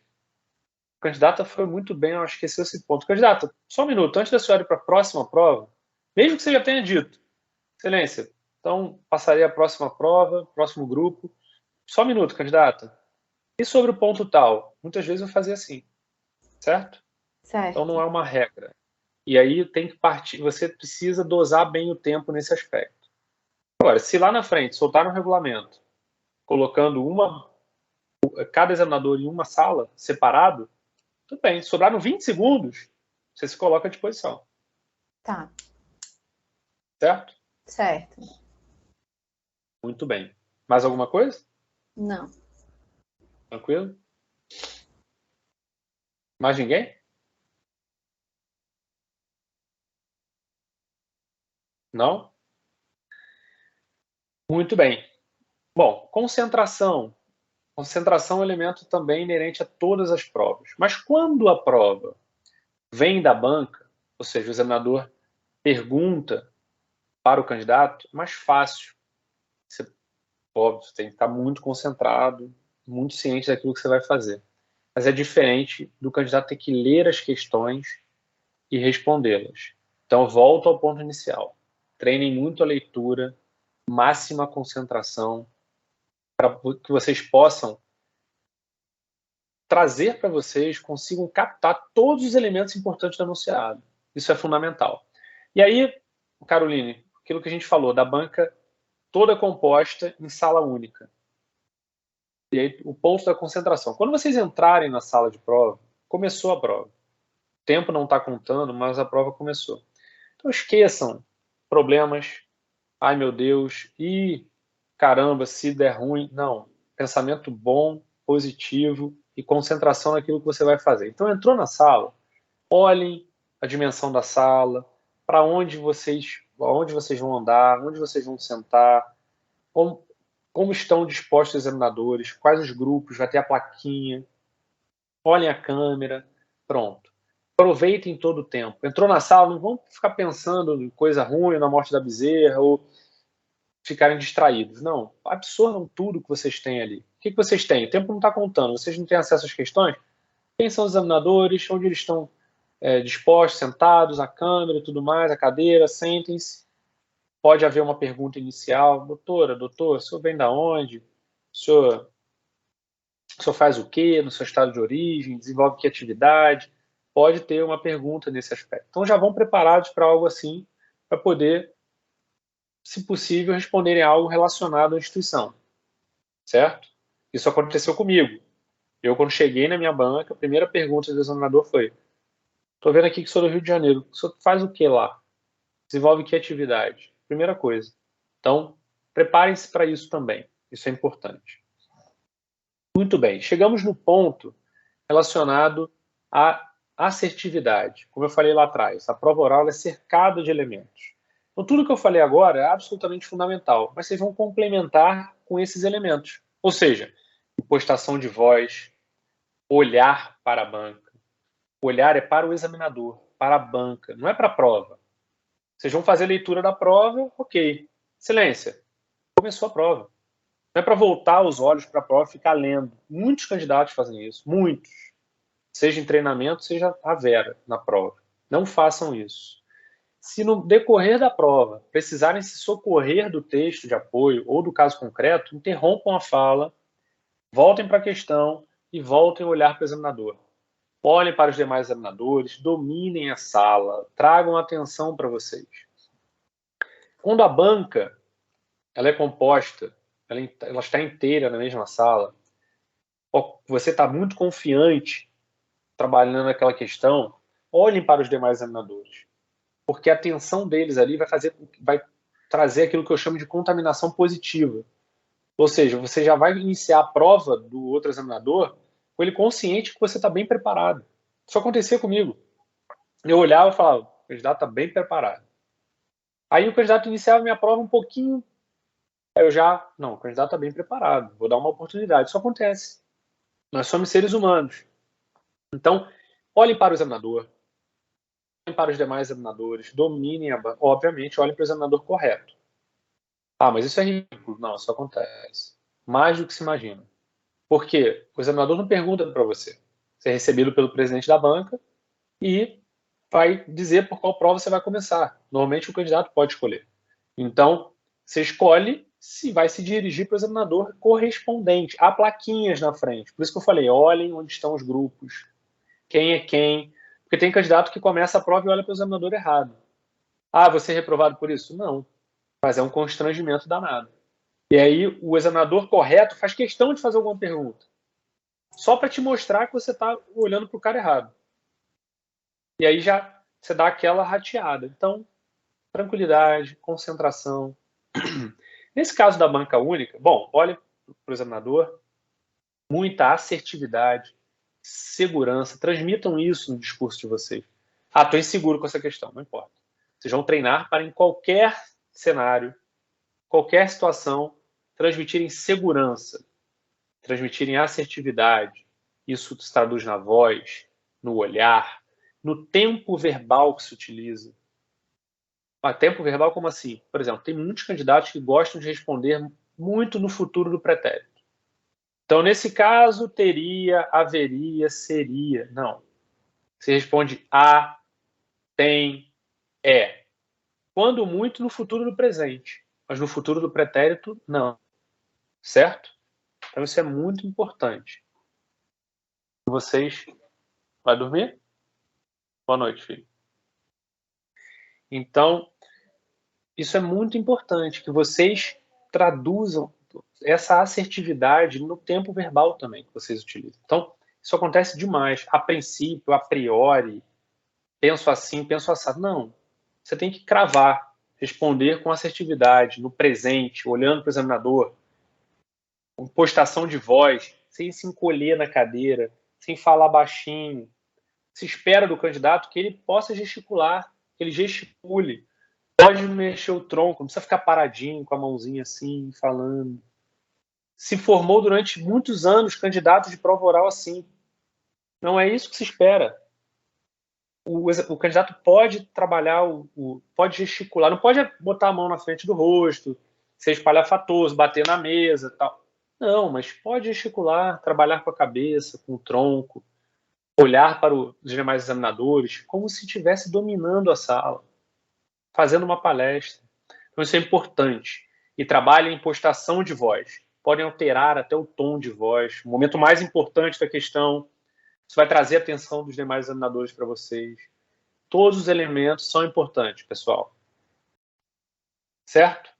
O candidato foi muito bem, eu esqueci esse ponto. Candidato, só um minuto, antes da senhora ir para a próxima prova, mesmo que você já tenha dito, excelência, então passarei a próxima prova, próximo grupo. Só um minuto, candidata. E sobre o ponto tal? Muitas vezes eu fazia assim, certo? Então não é uma regra. E aí tem que partir, você precisa dosar bem o tempo nesse aspecto. Agora, se lá na frente soltar um regulamento, colocando cada examinador em uma sala, separado, tudo bem. Sobraram 20 segundos, você se coloca à disposição. Tá. Certo? Certo. Muito bem. Mais alguma coisa? Não. Tranquilo? Mais ninguém? Não? Muito bem. Bom, concentração. Concentração é um elemento também inerente a todas as provas. Mas quando a prova vem da banca, ou seja, o examinador pergunta para o candidato, é mais fácil. Você, óbvio, tem que estar muito concentrado, muito ciente daquilo que você vai fazer. Mas é diferente do candidato ter que ler as questões e respondê-las. Então, volto ao ponto inicial. Treinem muito a leitura, máxima concentração, para que vocês possam trazer para vocês, consigam captar todos os elementos importantes do enunciado. Isso é fundamental. E aí, Caroline, aquilo que a gente falou, da banca toda composta em sala única. E aí, o ponto da concentração. Quando vocês entrarem na sala de prova, começou a prova. O tempo não está contando, mas a prova começou. Então, esqueçam problemas. Ai, meu Deus. Ih, caramba, se der ruim. Não. Pensamento bom, positivo e concentração naquilo que você vai fazer. Então, entrou na sala, olhem a dimensão da sala, para onde vocês vão andar, onde vocês vão sentar, como estão dispostos os examinadores, quais os grupos, vai ter a plaquinha, olhem a câmera, pronto. Aproveitem todo o tempo. Entrou na sala, não vão ficar pensando em coisa ruim, na morte da bezerra, ou ficarem distraídos. Não, absorvam tudo que vocês têm ali. O que vocês têm? O tempo não está contando, vocês não têm acesso às questões? Quem são os examinadores? Onde eles estão dispostos, sentados, a câmera e tudo mais, a cadeira, sentem-se. Pode haver uma pergunta inicial. Doutora, doutor, o senhor vem da onde? O senhor faz o quê no seu estado de origem? Desenvolve que atividade? Pode ter uma pergunta nesse aspecto. Então já vão preparados para algo assim, para poder se possível, responderem algo relacionado à instituição, certo? Isso aconteceu comigo. Eu, quando cheguei na minha banca, a primeira pergunta do examinador foi: estou vendo aqui que sou do Rio de Janeiro, o senhor faz o que lá? Desenvolve que atividade? Primeira coisa. Então, preparem-se para isso também. Isso é importante. Muito bem, chegamos no ponto relacionado à assertividade. Como eu falei lá atrás, a prova oral é cercada de elementos. Então, tudo que eu falei agora é absolutamente fundamental, mas vocês vão complementar com esses elementos. Ou seja, impostação de voz, olhar para a banca. O olhar é para o examinador, para a banca, não é para a prova. Vocês vão fazer a leitura da prova, ok. Silêncio. Começou a prova. Não é para voltar os olhos para a prova e ficar lendo. Muitos candidatos fazem isso, muitos. Seja em treinamento, seja a vera na prova. Não façam isso. Se no decorrer da prova precisarem se socorrer do texto de apoio ou do caso concreto, interrompam a fala, voltem para a questão e voltem a olhar para o examinador. Olhem para os demais examinadores, dominem a sala, tragam atenção para vocês. Quando a banca ela é composta, ela está inteira na mesma sala, você está muito confiante trabalhando naquela questão, olhem para os demais examinadores, porque a atenção deles ali vai trazer aquilo que eu chamo de contaminação positiva. Ou seja, você já vai iniciar a prova do outro examinador com ele consciente que você está bem preparado. Isso acontecia comigo. Eu olhava e falava: o candidato está bem preparado. Aí o candidato iniciava a minha prova um pouquinho, aí eu já, não, o candidato está bem preparado, vou dar uma oportunidade. Isso acontece. Nós somos seres humanos. Então, olhem para o examinador, olhem para os demais examinadores, dominem a banca. Obviamente, olhem para o examinador correto. Ah, mas isso é ridículo. Não, isso acontece. Mais do que se imagina. Por quê? O examinador não pergunta para você. Você é recebido pelo presidente da banca e vai dizer por qual prova você vai começar. Normalmente, o candidato pode escolher. Então, você escolhe se vai se dirigir para o examinador correspondente. Há plaquinhas na frente. Por isso que eu falei, olhem onde estão os grupos. Quem é quem. Porque tem candidato que começa a prova e olha para o examinador errado. Ah, você é reprovado por isso? Não. Mas é um constrangimento danado. E aí o examinador correto faz questão de fazer alguma pergunta. Só para te mostrar que você está olhando para o cara errado. E aí já você dá aquela rateada. Então, tranquilidade, concentração. Nesse caso da banca única, bom, olha para o examinador, muita assertividade, segurança, transmitam isso no discurso de vocês. Ah, estou inseguro com essa questão, não importa. Vocês vão treinar para, em qualquer cenário, qualquer situação, transmitirem segurança, transmitirem assertividade. Isso se traduz na voz, no olhar, no tempo verbal que se utiliza. Tempo verbal como assim? Por exemplo, tem muitos candidatos que gostam de responder muito no futuro do pretérito. Então, nesse caso, teria, haveria, seria. Não. Você responde há, tem, é. Quando muito, no futuro do presente. Mas no futuro do pretérito, não. Certo? Então, isso é muito importante. Vocês... Vai dormir? Boa noite, filho. Então, isso é muito importante, que vocês traduzam essa assertividade no tempo verbal também que vocês utilizam. Então, isso acontece demais. A princípio, a priori, penso assim, penso assado. Não. Você tem que cravar, responder com assertividade, no presente, olhando para o examinador, com postação de voz, sem se encolher na cadeira, sem falar baixinho. Se espera do candidato que ele possa gesticular, que ele gesticule. Pode mexer o tronco, não precisa ficar paradinho com a mãozinha assim, falando. Se formou durante muitos anos candidato de prova oral assim. Não é isso que se espera. O candidato pode trabalhar, pode gesticular, não pode botar a mão na frente do rosto, ser espalhafatoso, bater na mesa, tal. Não, mas pode gesticular, trabalhar com a cabeça, com o tronco, olhar para os demais examinadores, como se estivesse dominando a sala, fazendo uma palestra. Então isso é importante. E trabalhem em postação de voz. Podem alterar até o tom de voz. O momento mais importante da questão. Isso vai trazer a atenção dos demais examinadores para vocês. Todos os elementos são importantes, pessoal. Certo?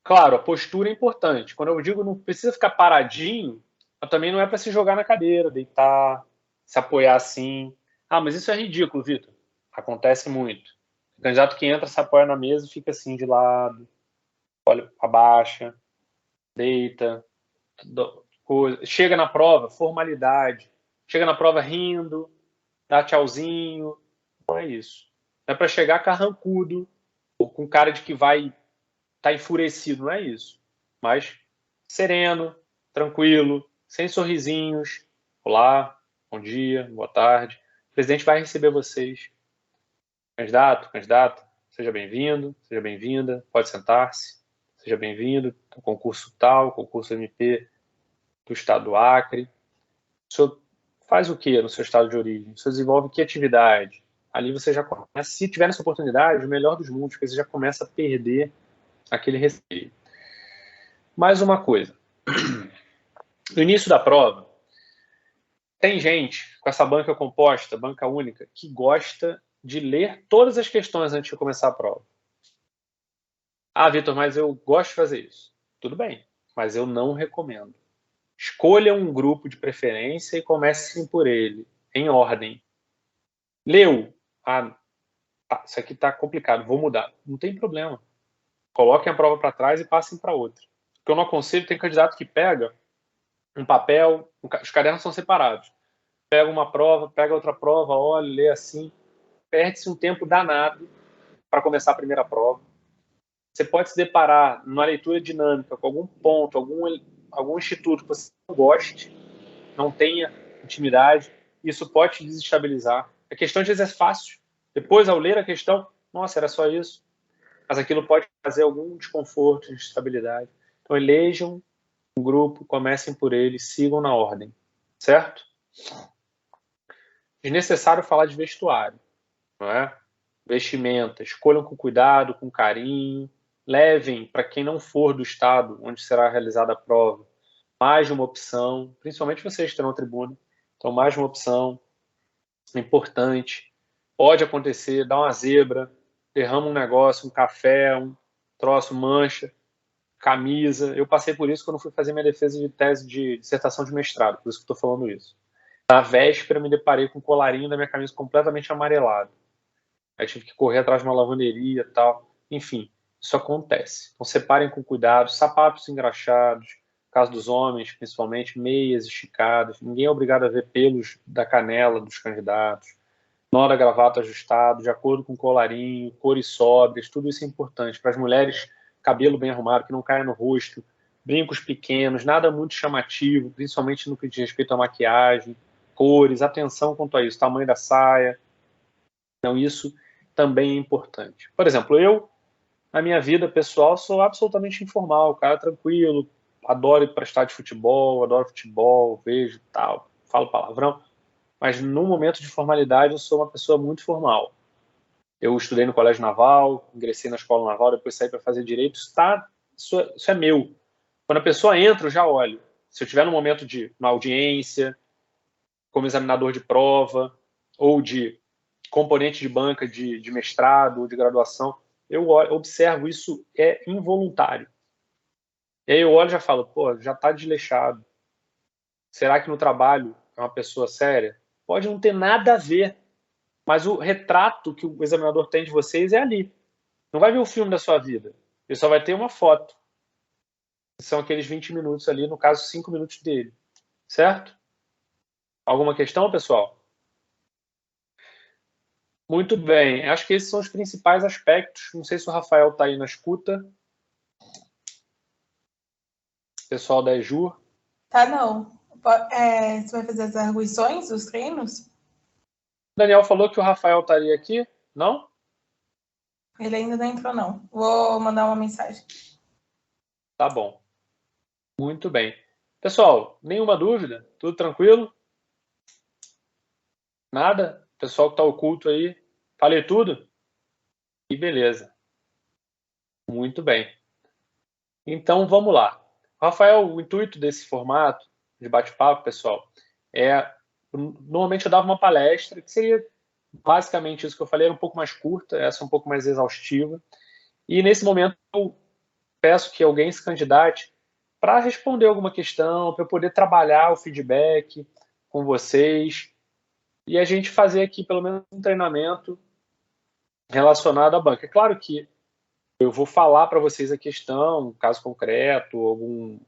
Claro, a postura é importante. Quando eu digo não precisa ficar paradinho, mas também não é para se jogar na cadeira, deitar, se apoiar assim. Ah, mas isso é ridículo, Vitor. Acontece muito. O candidato que entra se apoia na mesa e fica assim de lado, olha, abaixa, deita, coisa. Chega na prova, formalidade. Chega na prova rindo, dá tchauzinho. Não é isso. Não é para chegar carrancudo, ou com cara de que vai estar enfurecido, não é isso. Mas sereno, tranquilo, sem sorrisinhos. Olá, bom dia, boa tarde. O presidente vai receber vocês. Candidato, candidata, seja bem-vindo, seja bem-vinda, pode sentar-se. Seja bem-vindo, concurso tal, concurso MP do estado do Acre. O senhor faz o que no seu estado de origem? O senhor desenvolve que atividade? Ali você já começa, se tiver essa oportunidade, o melhor dos mundos, porque você já começa a perder aquele receio. Mais uma coisa. No início da prova, tem gente com essa banca composta, banca única, que gosta de ler todas as questões antes de começar a prova. Ah, Vitor, mas eu gosto de fazer isso. Tudo bem, mas eu não recomendo. Escolha um grupo de preferência e comece por ele, em ordem. Leu? Ah, tá, isso aqui está complicado, vou mudar. Não tem problema. Coloquem a prova para trás e passem para outra. O que eu não aconselho, tem candidato que pega um papel, os cadernos são separados. Pega uma prova, pega outra prova, olha, lê assim. Perde-se um tempo danado para começar a primeira prova. Você pode se deparar numa leitura dinâmica com algum ponto, algum instituto que você não goste, não tenha intimidade, isso pode te desestabilizar. A questão às vezes é fácil. Depois, ao ler a questão, nossa, era só isso. Mas aquilo pode trazer algum desconforto, instabilidade. Então, elejam um grupo, comecem por ele, sigam na ordem. Certo? Desnecessário falar de vestuário, não é? Vestimenta, escolham com cuidado, com carinho, levem para quem não for do estado onde será realizada a prova mais de uma opção, principalmente vocês que estão na tribuna, então mais de uma opção, é importante, pode acontecer, dá uma zebra, derrama um negócio, um café, um troço, mancha, camisa, eu passei por isso quando fui fazer minha defesa de tese de dissertação de mestrado, por isso que estou falando isso. Na véspera, me deparei com o colarinho da minha camisa completamente amarelado. Aí tive que correr atrás de uma lavanderia e tal. Enfim, isso acontece. Então, separem com cuidado. Sapatos engraxados, no caso dos homens, principalmente, meias esticadas. Ninguém é obrigado a ver pelos da canela dos candidatos. Nó da gravata ajustado, de acordo com o colarinho, cores sóbrias, tudo isso é importante. Para as mulheres, cabelo bem arrumado, que não caia no rosto, brincos pequenos, nada muito chamativo, principalmente no que diz respeito à maquiagem, cores, atenção quanto a isso, tamanho da saia. Então, isso também é importante. Por exemplo, eu, na minha vida pessoal, sou absolutamente informal, cara tranquilo, adoro ir para estádio de futebol, adoro futebol, vejo tal, falo palavrão, mas no momento de formalidade eu sou uma pessoa muito formal. Eu estudei no Colégio Naval, ingressei na Escola Naval, depois saí para fazer Direito, isso é meu. Quando a pessoa entra, eu já olho. Se eu estiver no momento de uma audiência, como examinador de prova, ou de componente de banca de mestrado ou de graduação, eu observo isso, é involuntário. E aí eu olho e já falo, pô, já está desleixado. Será que no trabalho é uma pessoa séria? Pode não ter nada a ver, mas o retrato que o examinador tem de vocês é ali. Não vai ver o filme da sua vida. Ele só vai ter uma foto. São aqueles 20 minutos ali, no caso, 5 minutos dele. Certo? Alguma questão, pessoal? Muito bem. Acho que esses são os principais aspectos. Não sei se o Rafael está aí na escuta. Pessoal da EJUR. Tá, não. Você vai fazer as arguições, os treinos? O Daniel falou que o Rafael estaria aqui, não? Ele ainda não entrou, não. Vou mandar uma mensagem. Tá bom. Muito bem. Pessoal, nenhuma dúvida? Tudo tranquilo? Nada? Pessoal que está oculto aí, falei tudo? E beleza. Muito bem. Então, vamos lá. Rafael, o intuito desse formato de bate-papo, pessoal, normalmente eu dava uma palestra, que seria basicamente isso que eu falei, era um pouco mais curta, essa um pouco mais exaustiva. E nesse momento eu peço que alguém se candidate para responder alguma questão, para eu poder trabalhar o feedback com vocês e a gente fazer aqui pelo menos um treinamento relacionado à banca. É claro que eu vou falar para vocês a questão, um caso concreto,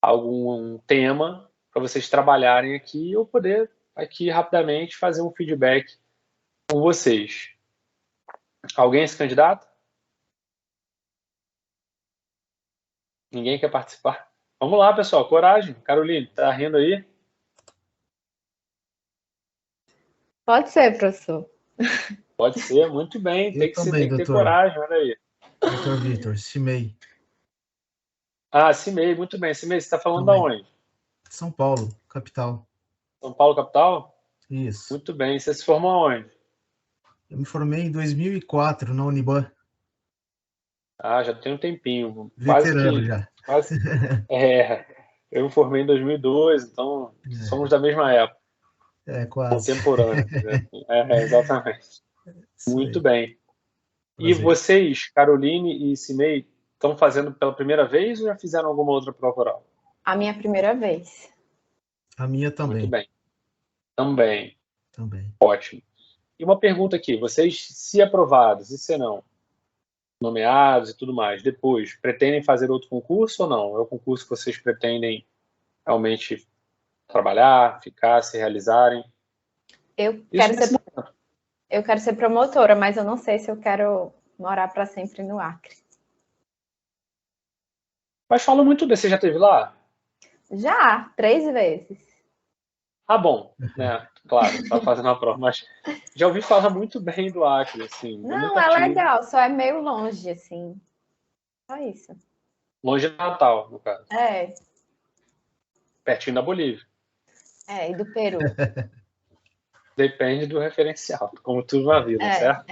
algum tema para vocês trabalharem aqui e eu poder aqui rapidamente fazer um feedback com vocês. Alguém se candidata? Ninguém quer participar? Vamos lá, pessoal, coragem. Caroline, tá rindo aí? Pode ser, professor. Pode ser, muito bem. Tem que ter coragem, olha aí. Doutor Vitor, Cimei. Cimei, muito bem. Cimei, você está falando de onde? São Paulo, capital. São Paulo, capital? Isso. Muito bem. Você se formou aonde? Eu me formei em 2004 na Uniban. Já tem um tempinho. Veterano já. Quase. Eu me formei em 2002, então somos da mesma época. Quase. Contemporâneo. Exatamente. Muito bem. Prazer. E vocês, Caroline e Cimei, estão fazendo pela primeira vez ou já fizeram alguma outra prova oral? A minha primeira vez. A minha também. Muito bem. Também. Ótimo. E uma pergunta aqui. Vocês, se aprovados e se não, nomeados e tudo mais, depois, pretendem fazer outro concurso ou não? É o concurso que vocês pretendem realmente trabalhar, ficar, se realizarem? Eu quero ser promotora, mas eu não sei se eu quero morar para sempre no Acre. Mas fala muito bem. Você já esteve lá? Já, 3 vezes. Bom, né? Claro, está fazendo a prova, mas já ouvi falar muito bem do Acre, assim. Não, é legal, só é meio longe, assim. Só isso. Longe de Natal, no caso. Pertinho da Bolívia. E do Peru. Depende do referencial, como tudo na vida, certo?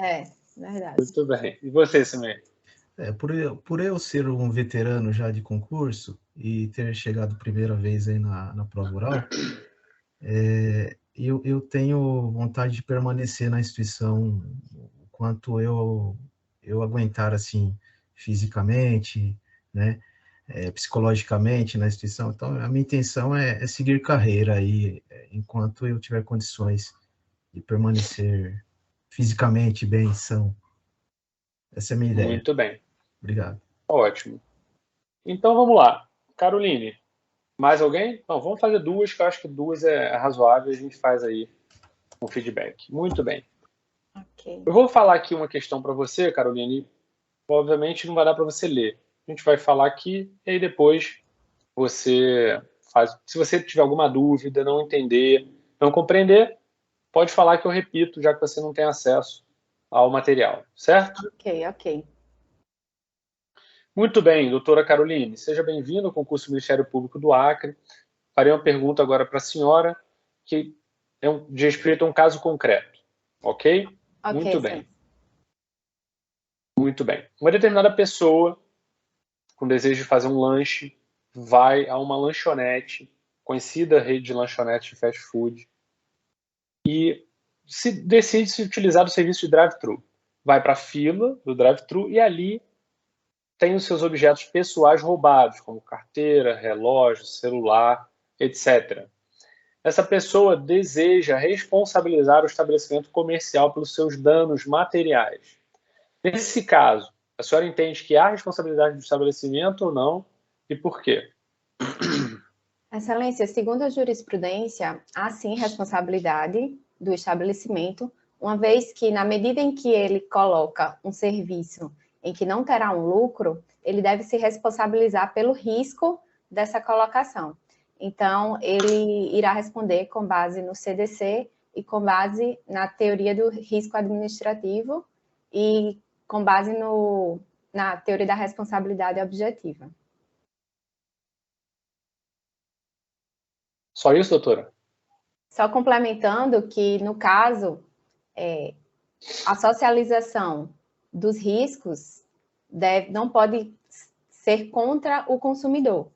Verdade. Muito bem. E você, Cimei? Por eu ser um veterano já de concurso e ter chegado primeira vez aí na prova oral, eu tenho vontade de permanecer na instituição o quanto eu aguentar, assim, fisicamente, né, psicologicamente na instituição. Então, a minha intenção é seguir carreira aí, enquanto eu tiver condições de permanecer fisicamente bem, são. Essa é a minha ideia. Muito bem. Obrigado. Ótimo. Então, vamos lá. Caroline, mais alguém? Não, vamos fazer 2, que eu acho que 2 é razoável, a gente faz aí um feedback. Muito bem. Ok. Eu vou falar aqui uma questão para você, Caroline, obviamente não vai dar para você ler. A gente vai falar aqui e aí depois você faz. Se você tiver alguma dúvida, não entender, não compreender, pode falar que eu repito, já que você não tem acesso ao material, certo? Ok. Muito bem, doutora Caroline, seja bem-vinda ao concurso do Ministério Público do Acre. Farei uma pergunta agora para a senhora, que diz respeito a um caso concreto, ok? Muito bem. Sim. Muito bem. Uma determinada pessoa, com desejo de fazer um lanche, vai a uma lanchonete, conhecida rede de lanchonete de fast food, e decide se utilizar do serviço de drive-thru. Vai para a fila do drive-thru e ali tem os seus objetos pessoais roubados, como carteira, relógio, celular, etc. Essa pessoa deseja responsabilizar o estabelecimento comercial pelos seus danos materiais. Nesse caso, a senhora entende que há responsabilidade do estabelecimento ou não, e por quê? Excelência, segundo a jurisprudência, há sim responsabilidade do estabelecimento, uma vez que, na medida em que ele coloca um serviço em que não terá um lucro, ele deve se responsabilizar pelo risco dessa colocação. Então, ele irá responder com base no CDC e com base na teoria do risco administrativo e com base na teoria da responsabilidade objetiva. Só isso, doutora? Só complementando que, no caso, a socialização dos riscos não pode ser contra o consumidor.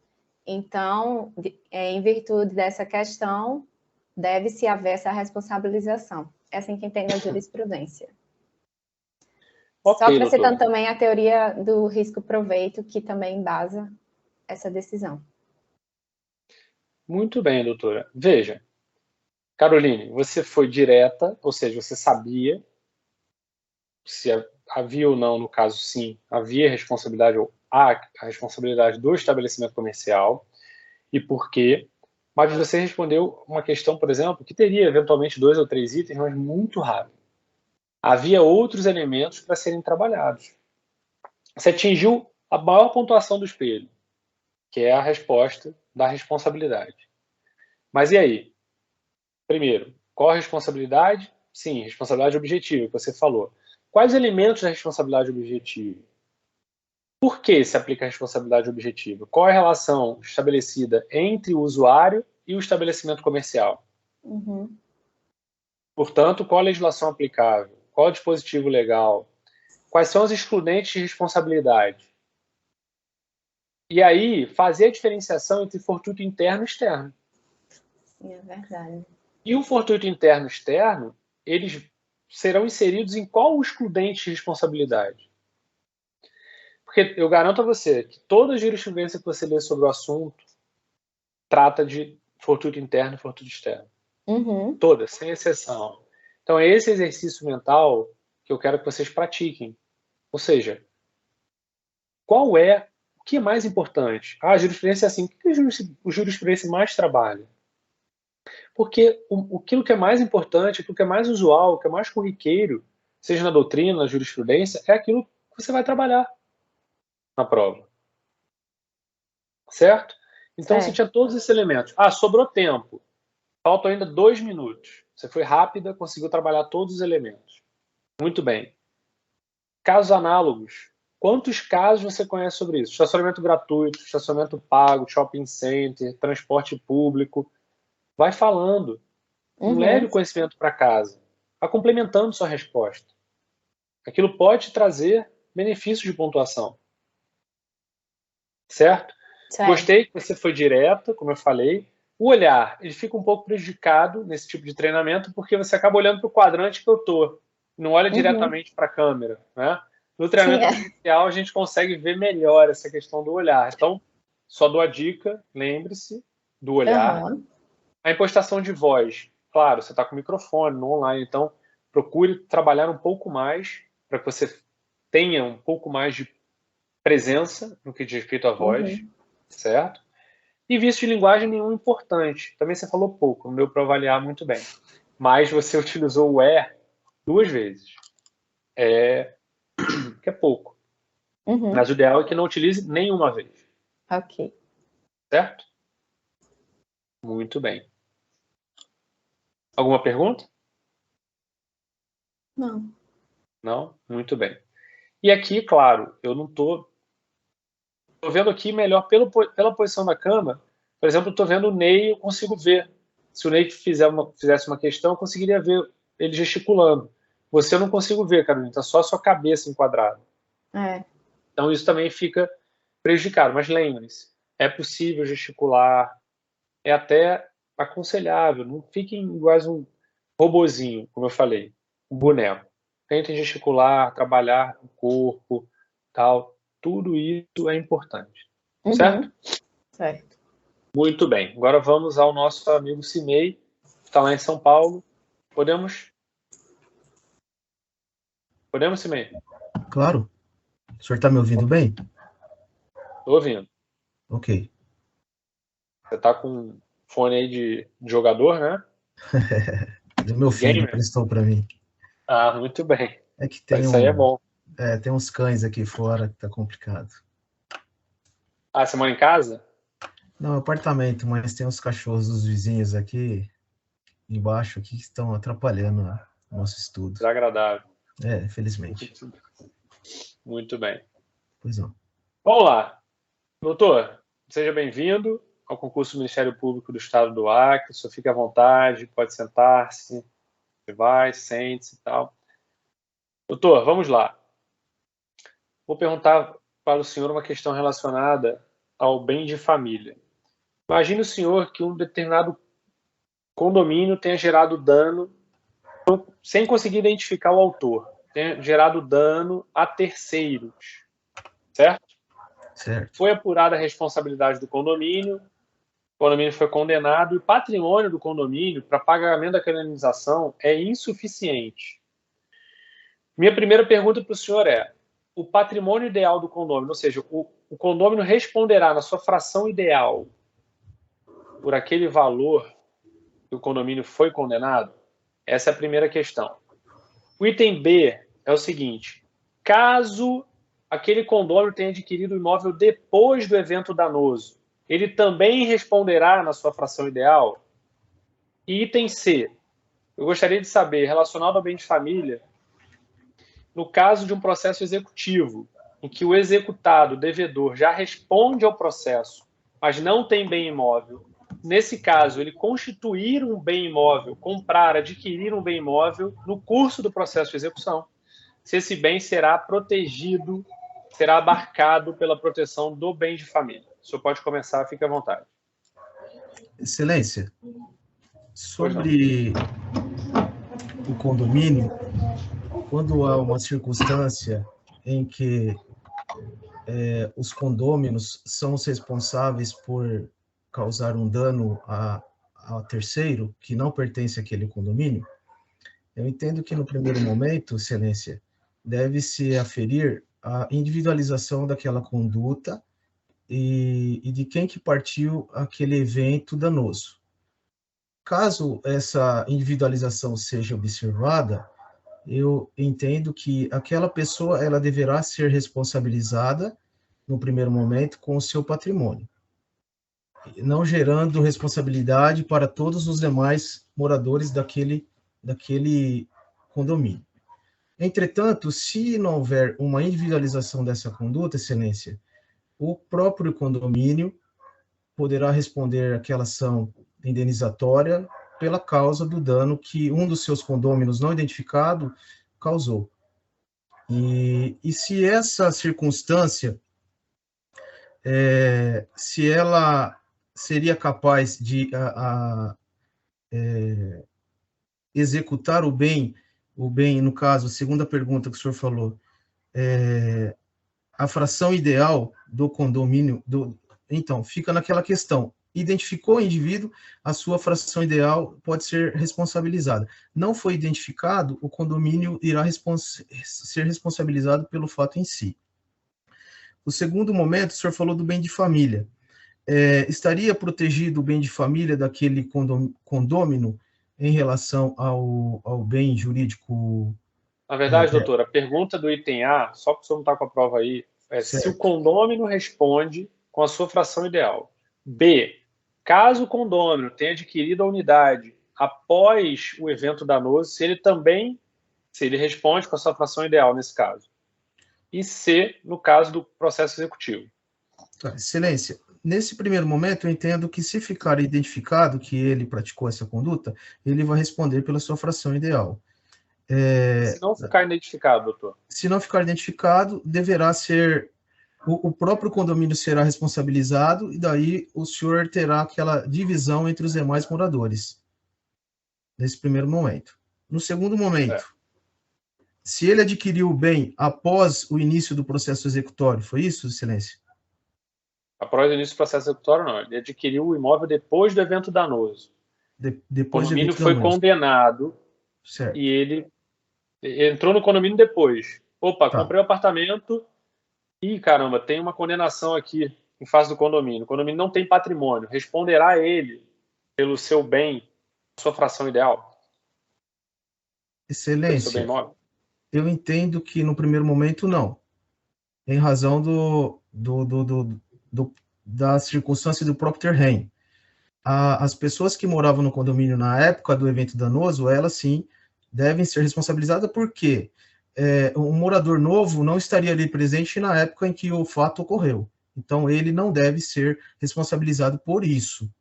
Então, em virtude dessa questão, deve-se haver essa responsabilização. É assim que entende a jurisprudência. Ok, Só acrescentando doutora. também a teoria do risco-proveito, que também embasa essa decisão. Muito bem, doutora. Veja, Caroline, você foi direta, ou seja, você sabia se havia ou não, no caso sim, havia responsabilidade ou há a responsabilidade do estabelecimento comercial e por quê, mas você respondeu uma questão, por exemplo, que teria eventualmente 2 ou 3 itens, mas muito rápido. Havia outros elementos para serem trabalhados. Você atingiu a maior pontuação do espelho, que é a resposta da responsabilidade. Mas e aí? Primeiro, qual a responsabilidade? Sim, responsabilidade objetiva, que você falou. Quais elementos da responsabilidade objetiva? Por que se aplica a responsabilidade objetiva? Qual é a relação estabelecida entre o usuário e o estabelecimento comercial? Uhum. Portanto, qual a legislação aplicável? Qual o dispositivo legal? Quais são os excludentes de responsabilidade? E aí, fazer a diferenciação entre fortuito interno e externo. Sim, é verdade. E o fortuito interno e externo, eles serão inseridos em qual o excludente de responsabilidade? Porque eu garanto a você que toda a jurisprudência que você lê sobre o assunto trata de fortuito interno e fortuito externo. Uhum. Todas, sem exceção. Então é esse exercício mental que eu quero que vocês pratiquem. Ou seja, qual é, o que é mais importante? A jurisprudência é assim, o que a jurisprudência mais trabalha? Porque aquilo que é mais importante, aquilo que é mais usual, o que é mais corriqueiro, seja na doutrina, na jurisprudência, é aquilo que você vai trabalhar na prova. Certo? Então você tinha todos esses elementos. Ah, sobrou tempo. Faltam ainda 2 minutos. Você foi rápida, conseguiu trabalhar todos os elementos. Muito bem. Casos análogos. Quantos casos você conhece sobre isso? Estacionamento gratuito, estacionamento pago, shopping center, transporte público. Vai falando. Não leve o conhecimento para casa. Vá complementando sua resposta. Aquilo pode trazer benefícios de pontuação. Certo? Gostei que você foi direta, como eu falei. O olhar, ele fica um pouco prejudicado nesse tipo de treinamento porque você acaba olhando para o quadrante que eu tô. Não olha diretamente para a câmera, né? No treinamento presencial, a gente consegue ver melhor essa questão do olhar. Então, só dou a dica, lembre-se do olhar. A impostação de voz, claro, você está com o microfone no online, então procure trabalhar um pouco mais para que você tenha um pouco mais de presença no que diz respeito à voz, certo? E vício de linguagem nenhum importante. Também você falou pouco, não deu para avaliar muito bem. Mas você utilizou o é 2 vezes. Que é pouco. Mas o ideal é que não utilize nenhuma vez. Ok. Certo? Muito bem. Alguma pergunta? Não. Não? Muito bem. E aqui, claro, eu não estou vendo aqui melhor pela posição da câmera. Por exemplo, eu estou vendo o Ney, eu consigo ver. Se o Ney fizesse uma questão, eu conseguiria ver ele gesticulando. Você eu não consigo ver, Carolina, está só a sua cabeça enquadrada. Então isso também fica prejudicado. Mas lembre-se, é possível gesticular, é até aconselhável. Não fiquem iguais um robozinho, como eu falei, um boneco. Tentem gesticular, trabalhar o corpo, tal. Tudo isso é importante. Certo? Certo. Muito bem. Agora vamos ao nosso amigo Cimei, que está lá em São Paulo. Podemos, Cimei? Claro. O senhor está me ouvindo bem? Estou ouvindo. Ok. Você está com fone aí de jogador, né? O meu filho prestou para mim. Ah, muito bem. É que tem Isso aí é bom. Tem uns cães aqui fora que tá complicado. Ah, você mora em casa? Não, apartamento, mas tem uns cachorros dos vizinhos aqui embaixo aqui que estão atrapalhando o nosso estudo. Desagradável. Infelizmente. Muito bem. Pois não. Vamos lá. Doutor, seja bem-vindo ao concurso do Ministério Público do Estado do Acre. Só fique à vontade, pode sentar-se. Você vai, sente-se e tal. Doutor, vamos lá. Vou perguntar para o senhor uma questão relacionada ao bem de família. Imagine o senhor que um determinado condomínio tenha gerado dano sem conseguir identificar o autor. tenha gerado dano a terceiros, certo? Certo. Foi apurada a responsabilidade do condomínio, o condomínio foi condenado e o patrimônio do condomínio para pagamento daquela indenização é insuficiente. Minha primeira pergunta para o senhor é: o patrimônio ideal do condomínio, ou seja, o condomínio responderá na sua fração ideal por aquele valor que o condomínio foi condenado? Essa é a primeira questão. O item B é o seguinte: caso aquele condomínio tenha adquirido o imóvel depois do evento danoso, ele também responderá na sua fração ideal? E item C, eu gostaria de saber, relacionado ao bem de família, no caso de um processo executivo, em que o executado, o devedor, já responde ao processo, mas não tem bem imóvel, nesse caso, ele constituir um bem imóvel, comprar, adquirir um bem imóvel no curso do processo de execução, se esse bem será protegido, será abarcado pela proteção do bem de família. O senhor pode começar, fique à vontade. Excelência, sobre o condomínio, quando há uma circunstância em que os condôminos são os responsáveis por causar um dano a terceiro que não pertence àquele condomínio, eu entendo que no primeiro momento, excelência, deve-se aferir a individualização daquela conduta e de quem que partiu aquele evento danoso. Caso essa individualização seja observada, eu entendo que aquela pessoa ela deverá ser responsabilizada no primeiro momento com o seu patrimônio, não gerando responsabilidade para todos os demais moradores daquele condomínio. Entretanto, se não houver uma individualização dessa conduta, excelência, o próprio condomínio poderá responder àquela ação indenizatória pela causa do dano que um dos seus condôminos não identificado causou. E se essa circunstância, se ela seria capaz de executar o bem, no caso, segundo a pergunta que o senhor falou, a fração ideal do condomínio, então, fica naquela questão, identificou o indivíduo, a sua fração ideal pode ser responsabilizada. Não foi identificado, o condomínio irá ser responsabilizado pelo fato em si. O segundo momento, o senhor falou do bem de família. Estaria protegido o bem de família daquele condômino em relação ao bem jurídico? Na verdade, doutor, a pergunta do item A, só para o senhor não estar com a prova aí, é se o condômino responde com a sua fração ideal. B, caso o condômino tenha adquirido a unidade após o evento danoso, se ele responde com a sua fração ideal nesse caso. E C, no caso do processo executivo. Excelência, nesse primeiro momento eu entendo que se ficar identificado que ele praticou essa conduta, ele vai responder pela sua fração ideal. Se não ficar identificado, doutor? Se não ficar identificado, deverá ser... O próprio condomínio será responsabilizado e daí o senhor terá aquela divisão entre os demais moradores, nesse primeiro momento. No segundo momento, se ele adquiriu o bem após o início do processo executório, foi isso, excelência? Após o início do processo executório, não. Ele adquiriu o imóvel depois do evento danoso. Depois o condomínio foi condenado, certo. E ele entrou no condomínio depois. Opa, comprei um apartamento... Ih, caramba, tem uma condenação aqui em face do condomínio. O condomínio não tem patrimônio. Responderá ele pelo seu bem, sua fração ideal? Excelência, seu bem imóvel? Eu entendo que no primeiro momento não. Em razão da circunstância do próprio terreno. As pessoas que moravam no condomínio na época do evento danoso, elas sim devem ser responsabilizadas porque... um morador novo não estaria ali presente na época em que o fato ocorreu. Então, ele não deve ser responsabilizado por isso.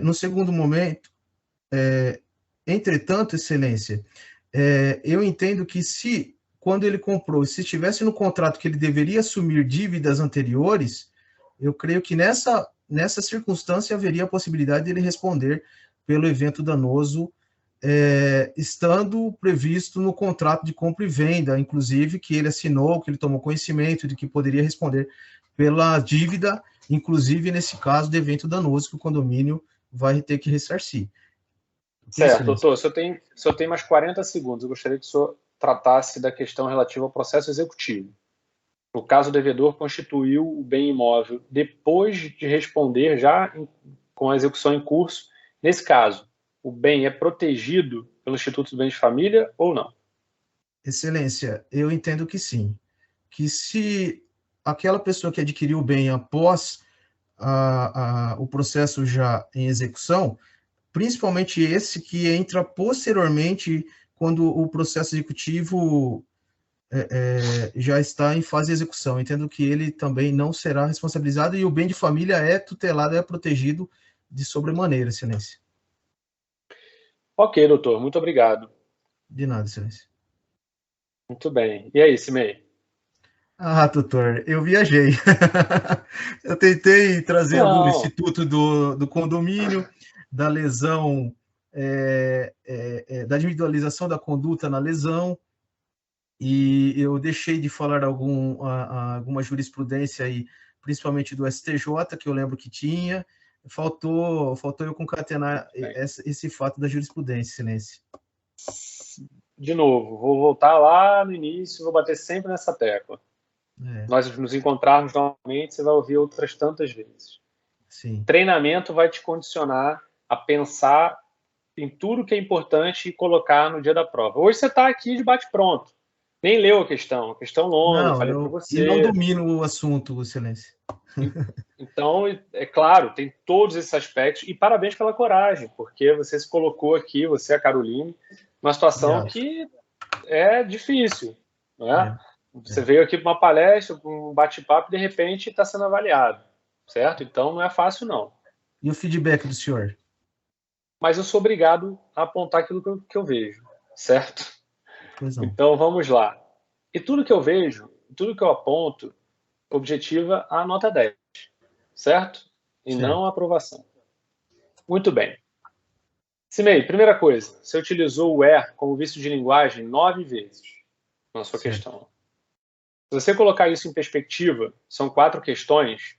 No segundo momento, entretanto, excelência, eu entendo que quando ele comprou, se estivesse no contrato que ele deveria assumir dívidas anteriores, eu creio que nessa circunstância haveria a possibilidade de ele responder pelo evento danoso estando previsto no contrato de compra e venda, inclusive, que ele assinou, que ele tomou conhecimento de que poderia responder pela dívida, inclusive nesse caso de evento danoso que o condomínio vai ter que ressarcir. Certo, doutor, o senhor tem mais 40 segundos. Eu gostaria que o senhor tratasse da questão relativa ao processo executivo. No caso, o devedor constituiu o bem imóvel depois de responder já com a execução em curso. Nesse caso, o bem é protegido pelo Instituto do Bem de Família ou não? Excelência, eu entendo que sim. Que se aquela pessoa que adquiriu o bem após o processo já em execução, principalmente esse que entra posteriormente quando o processo executivo já está em fase de execução. Entendo que ele também não será responsabilizado e o bem de família é tutelado, é protegido de sobremaneira, excelência. Ok, doutor, muito obrigado. De nada, excelência. Muito bem. E aí, Cimei? Ah, doutor, eu viajei. Eu tentei trazer algum instituto do condomínio, da lesão, da individualização da conduta na lesão, e eu deixei de falar alguma jurisprudência aí, principalmente do STJ, que eu lembro que tinha. Faltou eu concatenar esse fato da jurisprudência, excelência. De novo, vou voltar lá no início, vou bater sempre nessa tecla. Nós nos encontrarmos novamente, você vai ouvir outras tantas vezes. Sim. Treinamento vai te condicionar a pensar em tudo que é importante e colocar no dia da prova. Hoje você está aqui de bate-pronto. Nem leu a questão longa, não, falei para você. E não domino o assunto, excelência. Então, é claro, tem todos esses aspectos. E parabéns pela coragem, porque você se colocou aqui, você e a Caroline, numa situação que é difícil, não é? Você veio aqui para uma palestra, para um bate-papo, e de repente está sendo avaliado, certo? Então, não é fácil, não. E o feedback do senhor? Mas eu sou obrigado a apontar aquilo que eu vejo, certo? Pois não. Então, vamos lá. E tudo que eu vejo, tudo que eu aponto, objetiva a nota 10, certo? E não a aprovação. Muito bem. Cimei, primeira coisa, você utilizou o where como vício de linguagem 9 vezes na sua questão. Se você colocar isso em perspectiva, são 4 questões,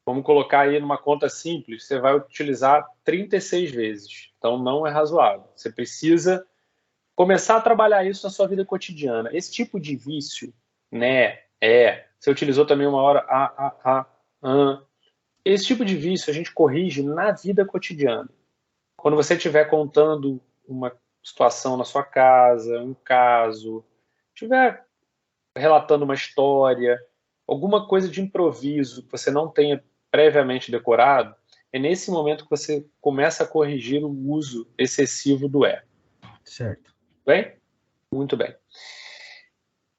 vamos colocar aí numa conta simples, você vai utilizar 36 vezes. Então, não é razoável. Você precisa começar a trabalhar isso na sua vida cotidiana. Esse tipo de vício, né, você utilizou também uma hora, esse tipo de vício a gente corrige na vida cotidiana. Quando você estiver contando uma situação na sua casa, um caso, estiver relatando uma história, alguma coisa de improviso que você não tenha previamente decorado, é nesse momento que você começa a corrigir o uso excessivo do Certo. Bem? Muito bem.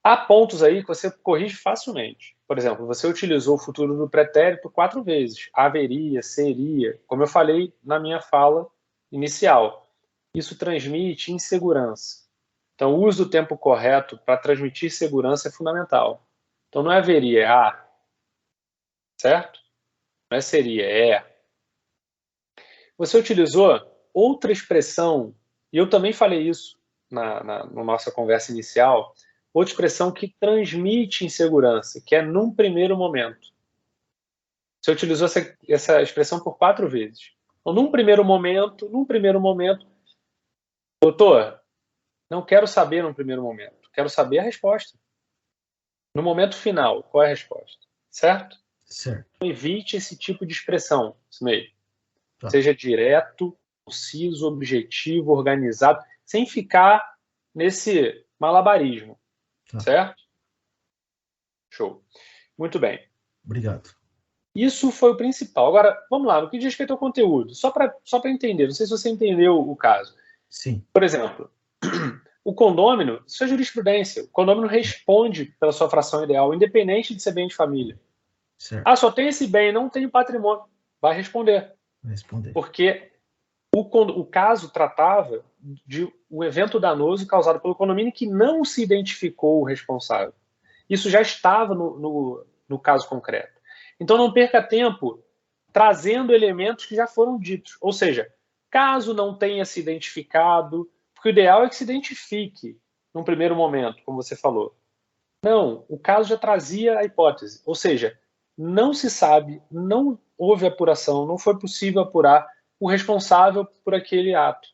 Há pontos aí que você corrige facilmente. Por exemplo, você utilizou o futuro do pretérito 4 vezes. Haveria, seria. Como eu falei na minha fala inicial. Isso transmite insegurança. Então, o uso do tempo correto para transmitir segurança é fundamental. Então, não é haveria, é há. Certo? Não é seria, é. Você utilizou outra expressão, e eu também falei isso na nossa conversa inicial, outra expressão que transmite insegurança, que é num primeiro momento. Você utilizou essa expressão por 4 vezes. Então, num primeiro momento, doutor, não quero saber num primeiro momento, quero saber a resposta. No momento final, qual é a resposta? Certo? Certo. Então, evite esse tipo de expressão, Smei. Tá. Seja direto, conciso, objetivo, organizado, sem ficar nesse malabarismo. Tá. Certo? Show. Muito bem. Obrigado. Isso foi o principal. Agora, vamos lá, no que diz respeito ao conteúdo, só para entender, não sei se você entendeu o caso. Sim. Por exemplo, o condômino, isso é jurisprudência, o condômino responde pela sua fração ideal, independente de ser bem de família. Certo. Ah, só tem esse bem, não tem patrimônio. Vai responder. Porque o caso tratava de um evento danoso causado pelo condomínio que não se identificou o responsável. Isso já estava no caso concreto. Então, não perca tempo trazendo elementos que já foram ditos. Ou seja, Caso não tenha se identificado, porque o ideal é que se identifique num primeiro momento, como você falou. Não, o caso já trazia a hipótese, ou seja, não se sabe, não houve apuração, não foi possível apurar o responsável por aquele ato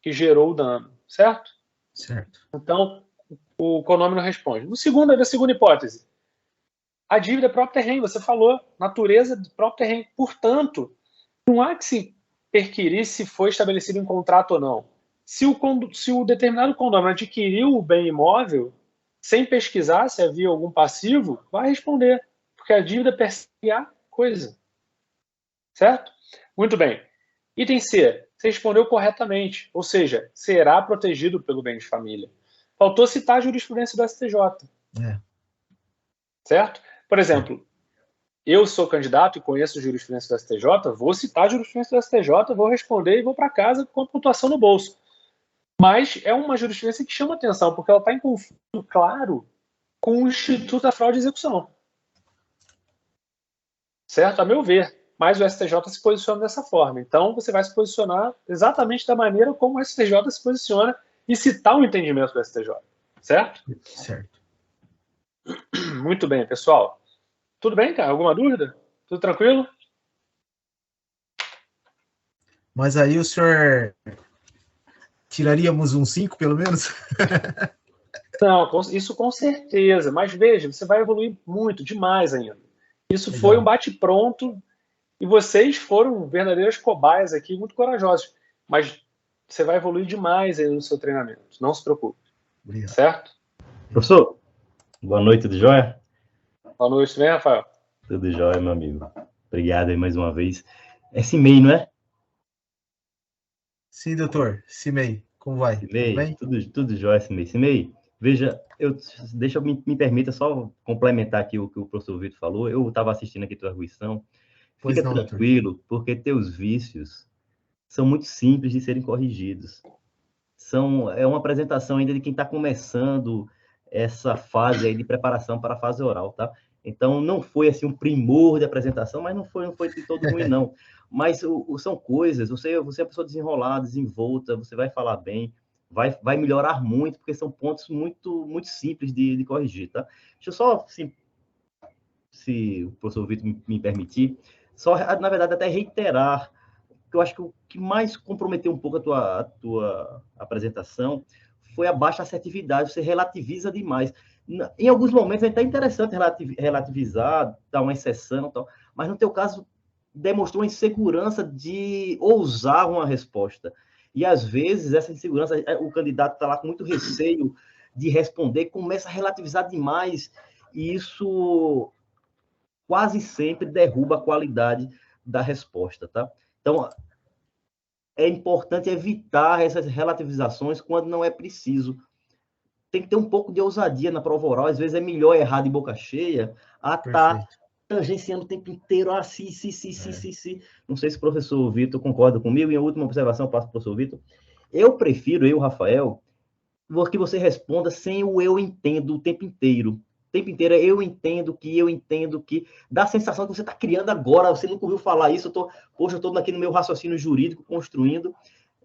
que gerou o dano, certo? Certo. Então, o conômeno responde. Na segunda hipótese, a dívida é próprio terreno, você falou, natureza do próprio terreno. Portanto, não há que se perquirir se foi estabelecido em contrato ou não. Se o determinado condômino adquiriu o bem imóvel, sem pesquisar se havia algum passivo, vai responder, porque a dívida persegue a coisa. Certo? Muito bem. Item C, você respondeu corretamente, ou seja, será protegido pelo bem de família. Faltou citar a jurisprudência do STJ. Certo? Por exemplo, eu sou candidato e conheço a jurisprudência do STJ, vou citar a jurisprudência do STJ, vou responder e vou para casa com a pontuação no bolso. Mas é uma jurisprudência que chama atenção, porque ela está em conflito claro com o Instituto da Fraude e Execução. Certo? A meu ver. Mas o STJ se posiciona dessa forma. Então, você vai se posicionar exatamente da maneira como o STJ se posiciona e citar o entendimento do STJ. Certo? Certo. Muito bem, pessoal. Tudo bem, cara? Alguma dúvida? Tudo tranquilo? Mas aí o senhor tiraríamos um 5, pelo menos? Não, isso com certeza. Mas veja, você vai evoluir muito, demais ainda. Isso Legal. foi um bate-pronto e vocês foram verdadeiras cobaias aqui, muito corajosos. Mas você vai evoluir demais aí no seu treinamento. Não se preocupe. Obrigado. Certo? Professor, boa noite, tudo jóia? Boa noite, tudo bem, Rafael? Tudo jóia, meu amigo. Obrigado aí mais uma vez. É CIMEI, não é? Sim, doutor. CIMEI, como vai? CIMEI, Tudo bem? tudo jóia, CIMEI. CIMEI, veja, me permita só complementar aqui o que o professor Vitor falou. Eu estava assistindo aqui a tua arguição. Pois Fica não, doutor. tranquilo, porque teus vícios são muito simples de serem corrigidos. É uma apresentação ainda de quem está começando essa fase aí de preparação para a fase oral, tá? Então, não foi assim um primor de apresentação, mas não foi de todo ruim, não. Mas são coisas, você é uma pessoa desenrolada, desenvolta, você vai falar bem, vai melhorar muito, porque são pontos muito, muito simples de corrigir, tá? Deixa eu só, se o professor Vitor me permitir, só, na verdade, até reiterar, que eu acho que o que mais comprometeu um pouco a tua apresentação foi a baixa assertividade, você relativiza demais. Em alguns momentos é até interessante relativizar, dar uma exceção, tal, mas no teu caso demonstrou uma insegurança de ousar uma resposta. E às vezes essa insegurança, o candidato está lá com muito receio de responder, começa a relativizar demais, e isso quase sempre derruba a qualidade da resposta, tá? Então, é importante evitar essas relativizações quando não é preciso. Tem que ter um pouco de ousadia na prova oral. Às vezes é melhor errar de boca cheia a estar tangenciando o tempo inteiro. Ah, sim. Não sei se o professor Vitor concorda comigo. E a última observação, eu passo para o professor Vitor. Eu prefiro, Rafael, que você responda sem o eu entendo o tempo inteiro. O tempo inteiro é eu entendo que, dá a sensação que você está criando agora, você nunca ouviu falar isso, eu estou aqui no meu raciocínio jurídico, construindo.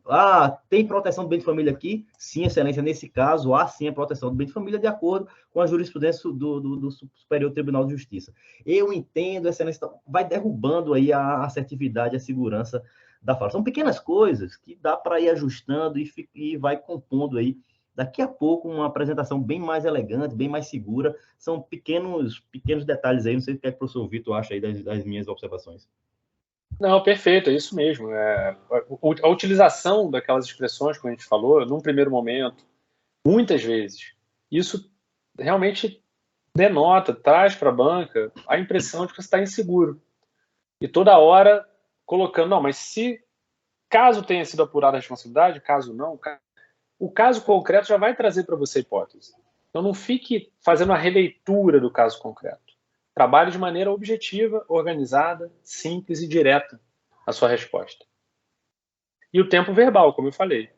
Ah, tem proteção do bem de família aqui? Sim, excelência, nesse caso, há sim a proteção do bem de família de acordo com a jurisprudência do Superior Tribunal de Justiça. Eu entendo, excelência, vai derrubando aí a assertividade, a segurança da fala. São pequenas coisas que dá para ir ajustando e vai compondo aí daqui a pouco uma apresentação bem mais elegante, bem mais segura. São pequenos detalhes aí, não sei o que é que o professor Vitor acha aí das minhas observações. Não, perfeito, é isso mesmo. A utilização daquelas expressões, como a gente falou, num primeiro momento, muitas vezes, isso realmente denota, traz para a banca a impressão de que você está inseguro. E toda hora colocando, não, mas se caso tenha sido apurada a responsabilidade, caso não, o caso concreto já vai trazer para você a hipótese. Então não fique fazendo uma releitura do caso concreto. Trabalhe de maneira objetiva, organizada, simples e direta a sua resposta. E o tempo verbal, como eu falei.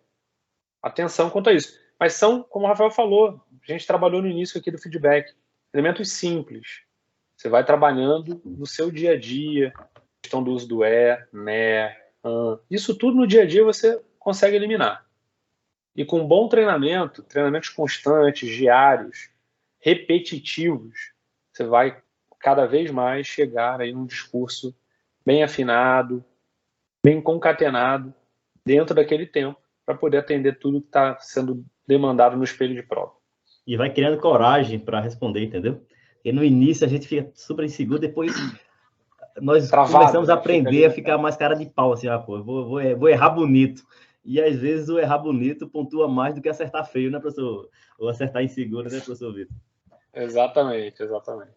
Atenção quanto a isso. Mas são, como o Rafael falou, a gente trabalhou no início aqui do feedback, elementos simples. Você vai trabalhando no seu dia a dia, questão do uso do né, Isso tudo no dia a dia você consegue eliminar. E com bom treinamento, treinamentos constantes, diários, repetitivos, você vai cada vez mais chegar aí num discurso bem afinado, bem concatenado, dentro daquele tempo, para poder atender tudo que está sendo demandado no espelho de prova. E vai criando coragem para responder, entendeu? Porque no início a gente fica super inseguro, depois nós começamos a aprender a ficar mais cara de pau, assim, pô, vou errar bonito. E às vezes o errar bonito pontua mais do que acertar feio, né, professor? Ou acertar inseguro, né, professor Vitor? Exatamente, exatamente.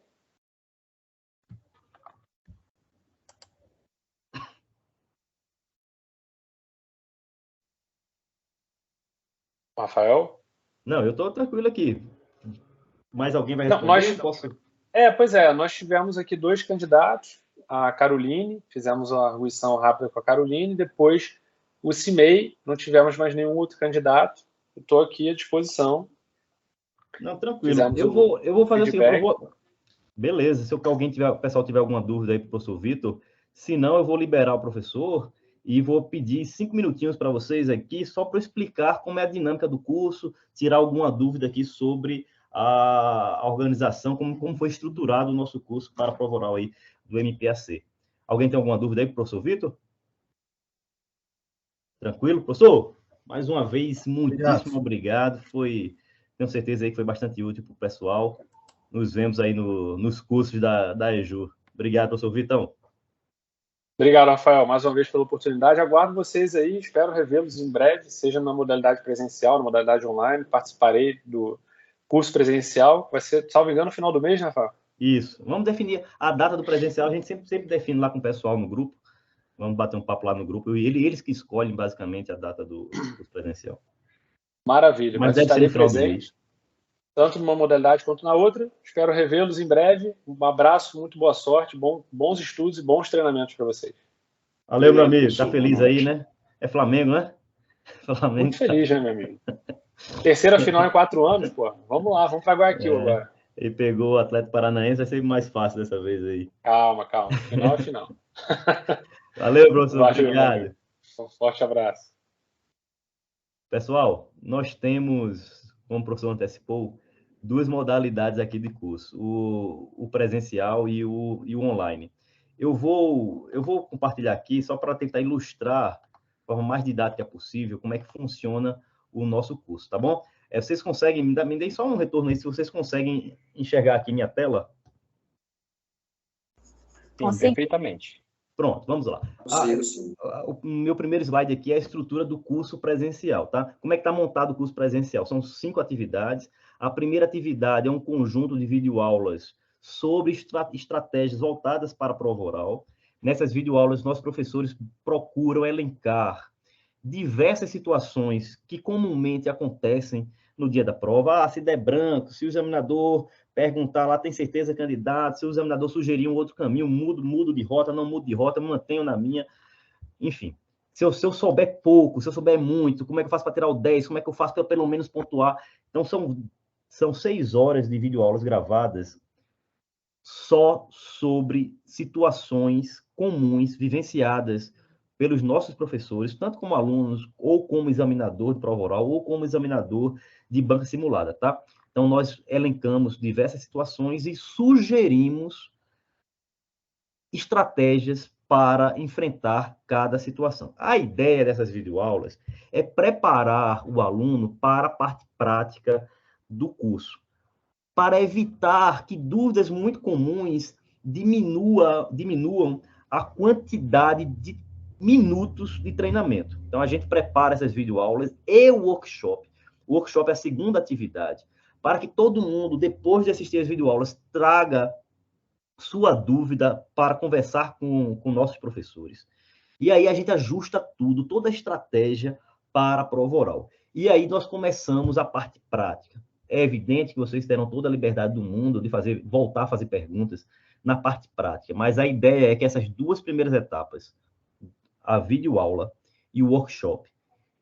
Rafael? Não, eu estou tranquilo aqui. Mais alguém vai responder? Pois é, nós tivemos aqui 2 candidatos, a Caroline, fizemos uma arguição rápida com a Caroline, depois o Cimei, não tivemos mais nenhum outro candidato, estou aqui à disposição. Não, tranquilo. Eu vou fazer assim, beleza, se o pessoal tiver alguma dúvida aí para o professor Vitor, se não, eu vou liberar o professor e vou pedir 5 minutinhos para vocês aqui, só para explicar como é a dinâmica do curso, tirar alguma dúvida aqui sobre a organização, como foi estruturado o nosso curso para a prova oral aí do MPAC. Alguém tem alguma dúvida aí para o professor Vitor? Tranquilo, professor? Mais uma vez, muitíssimo obrigado. Tenho certeza aí que foi bastante útil para o pessoal. Nos vemos aí nos cursos da EJU. Obrigado, professor Vitão. Obrigado, Rafael, mais uma vez pela oportunidade. Aguardo vocês aí, espero revê-los em breve, seja na modalidade presencial, na modalidade online. Participarei do curso presencial, vai ser, salvo engano, no final do mês, né, Rafael? Isso. Vamos definir a data do presencial, a gente sempre define lá com o pessoal no grupo. Vamos bater um papo lá no grupo. Eles que escolhem, basicamente, a data do curso presencial. Maravilha, mas estarei presente, tanto numa modalidade quanto na outra. Espero revê-los em breve. Um abraço, muito boa sorte, bons estudos e bons treinamentos para vocês. Valeu, meu amigo. Tá feliz aí, né? É Flamengo, né? Flamengo. Muito feliz, né, meu amigo? Terceira final em 4 anos, pô. Vamos lá, vamos para Guayaquil agora. Ele pegou o Atlético Paranaense, vai ser mais fácil dessa vez aí. Calma. Final é final. Valeu, professor. Obrigado. Um forte abraço. Pessoal, nós temos, como o professor antecipou, 2 modalidades aqui de curso, o presencial e o online. Eu vou compartilhar aqui só para tentar ilustrar de forma mais didática possível como é que funciona o nosso curso, tá bom? Vocês conseguem, me deem só um retorno aí, se vocês conseguem enxergar aqui minha tela? Sim, perfeitamente. Pronto, vamos lá. O meu primeiro slide aqui é a estrutura do curso presencial, tá? Como é que está montado o curso presencial? São 5 atividades. A primeira atividade é um conjunto de videoaulas sobre estratégias voltadas para a prova oral. Nessas videoaulas, nossos professores procuram elencar diversas situações que comumente acontecem no dia da prova. Se der branco, se o examinador perguntar lá, tem certeza, candidato, se o examinador sugerir um outro caminho, mudo de rota, não mudo de rota, mantenho na minha. Enfim, se eu souber pouco, se eu souber muito, como é que eu faço para tirar o 10, como é que eu faço para pelo menos pontuar? Então, são 6 horas de videoaulas gravadas só sobre situações comuns, vivenciadas pelos nossos professores, tanto como alunos, ou como examinador de prova oral, ou como examinador de banca simulada, tá? Então, nós elencamos diversas situações e sugerimos estratégias para enfrentar cada situação. A ideia dessas videoaulas é preparar o aluno para a parte prática do curso, para evitar que dúvidas muito comuns diminuam a quantidade de minutos de treinamento. Então, a gente prepara essas videoaulas e o workshop. O workshop é a segunda atividade, para que todo mundo, depois de assistir as videoaulas, traga sua dúvida para conversar com nossos professores. E aí a gente ajusta tudo, toda a estratégia para a prova oral. E aí nós começamos a parte prática. É evidente que vocês terão toda a liberdade do mundo de voltar a fazer perguntas na parte prática, mas a ideia é que essas 2 primeiras etapas, a videoaula e o workshop,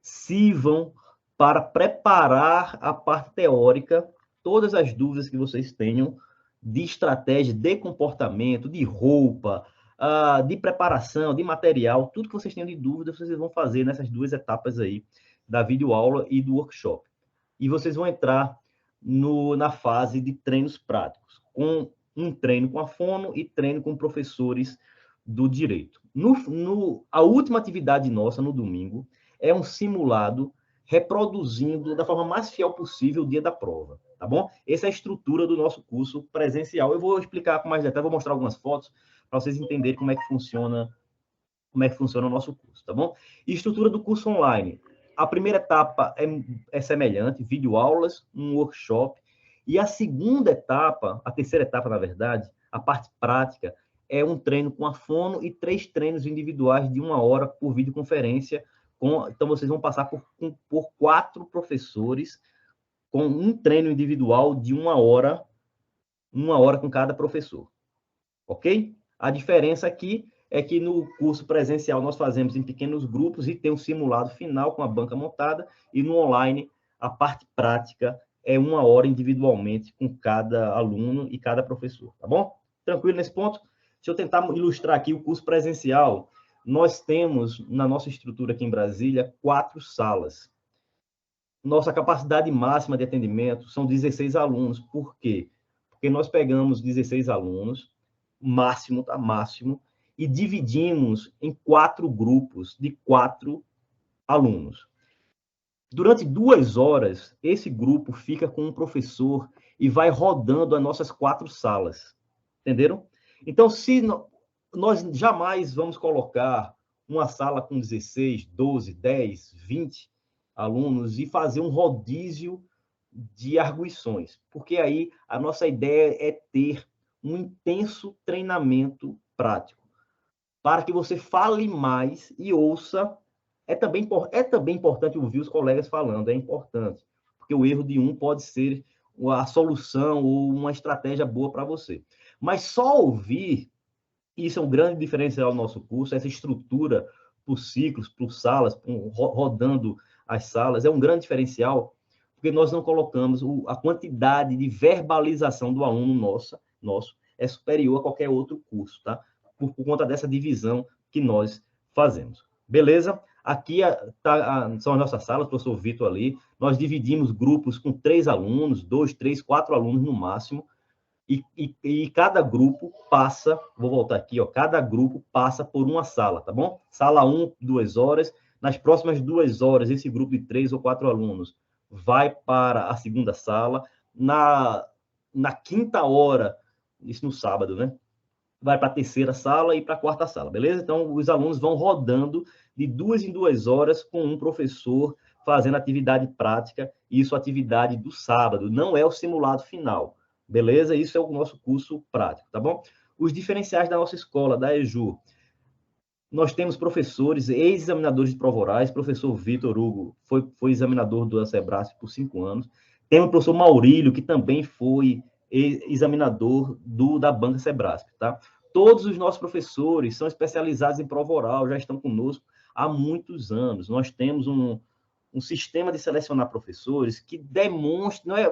sirvam para preparar a parte teórica, todas as dúvidas que vocês tenham de estratégia, de comportamento, de roupa, de preparação, de material, tudo que vocês tenham de dúvida, vocês vão fazer nessas 2 etapas aí, da videoaula e do workshop. E vocês vão entrar na fase de treinos práticos, com um treino com a fono e treino com professores do direito. A última atividade nossa, no domingo, é um simulado reproduzindo da forma mais fiel possível o dia da prova, tá bom? Essa é a estrutura do nosso curso presencial. Eu vou explicar com mais detalhe, vou mostrar algumas fotos para vocês entenderem como é que funciona o nosso curso, tá bom? E estrutura do curso online. A primeira etapa é semelhante, videoaulas, um workshop. E a segunda etapa, a terceira etapa, na verdade, a parte prática, é um treino com a fono e 3 treinos individuais de 1 hora por videoconferência. Então, vocês vão passar por 4 professores com um treino individual de 1 hora com cada professor. Ok? A diferença aqui é que no curso presencial nós fazemos em pequenos grupos e tem um simulado final com a banca montada, e no online a parte prática é 1 hora individualmente com cada aluno e cada professor, tá bom? Tranquilo nesse ponto? Deixa eu tentar ilustrar aqui o curso presencial. Nós temos, na nossa estrutura aqui em Brasília, 4 salas. Nossa capacidade máxima de atendimento são 16 alunos. Por quê? Porque nós pegamos 16 alunos, máximo, tá? Máximo, e dividimos em 4 grupos de 4 alunos. Durante 2 horas, esse grupo fica com um professor e vai rodando as nossas 4 salas. Entenderam? Então, se nós jamais vamos colocar uma sala com 16, 12, 10, 20 alunos e fazer um rodízio de arguições, porque aí a nossa ideia é ter um intenso treinamento prático, para que você fale mais e ouça. É também importante ouvir os colegas falando, é importante, porque o erro de um pode ser a solução ou uma estratégia boa para você. Mas só ouvir, isso é um grande diferencial do nosso curso, essa estrutura por ciclos, por salas, rodando as salas, é um grande diferencial, porque nós não colocamos a quantidade de verbalização do aluno nosso é superior a qualquer outro curso, tá? Por conta dessa divisão que nós fazemos. Beleza? Aqui são as nossas salas, o professor Vitor ali. Nós dividimos grupos com 3 alunos, 2, 3, 4 alunos no máximo, e cada grupo passa, vou voltar aqui, ó, cada grupo passa por uma sala, tá bom? Sala 1, 2 horas. Nas próximas 2 horas, esse grupo de 3 ou 4 alunos vai para a segunda sala. Na 5ª hora, isso no sábado, né? Vai para a 3ª sala e para a 4ª sala, beleza? Então, os alunos vão rodando de 2 em 2 horas com um professor fazendo atividade prática, isso atividade do sábado, não é o simulado final, beleza? Isso é o nosso curso prático, tá bom? Os diferenciais da nossa escola, da EJU. Nós temos professores, ex-examinadores de prova orais, professor Vitor Hugo foi examinador do Ansebrasp por 5 anos. Tem o professor Maurílio, que também foi examinador da banca Sebrasp, tá? Todos os nossos professores são especializados em prova oral, já estão conosco há muitos anos. Nós temos um sistema de selecionar professores que demonstra, não é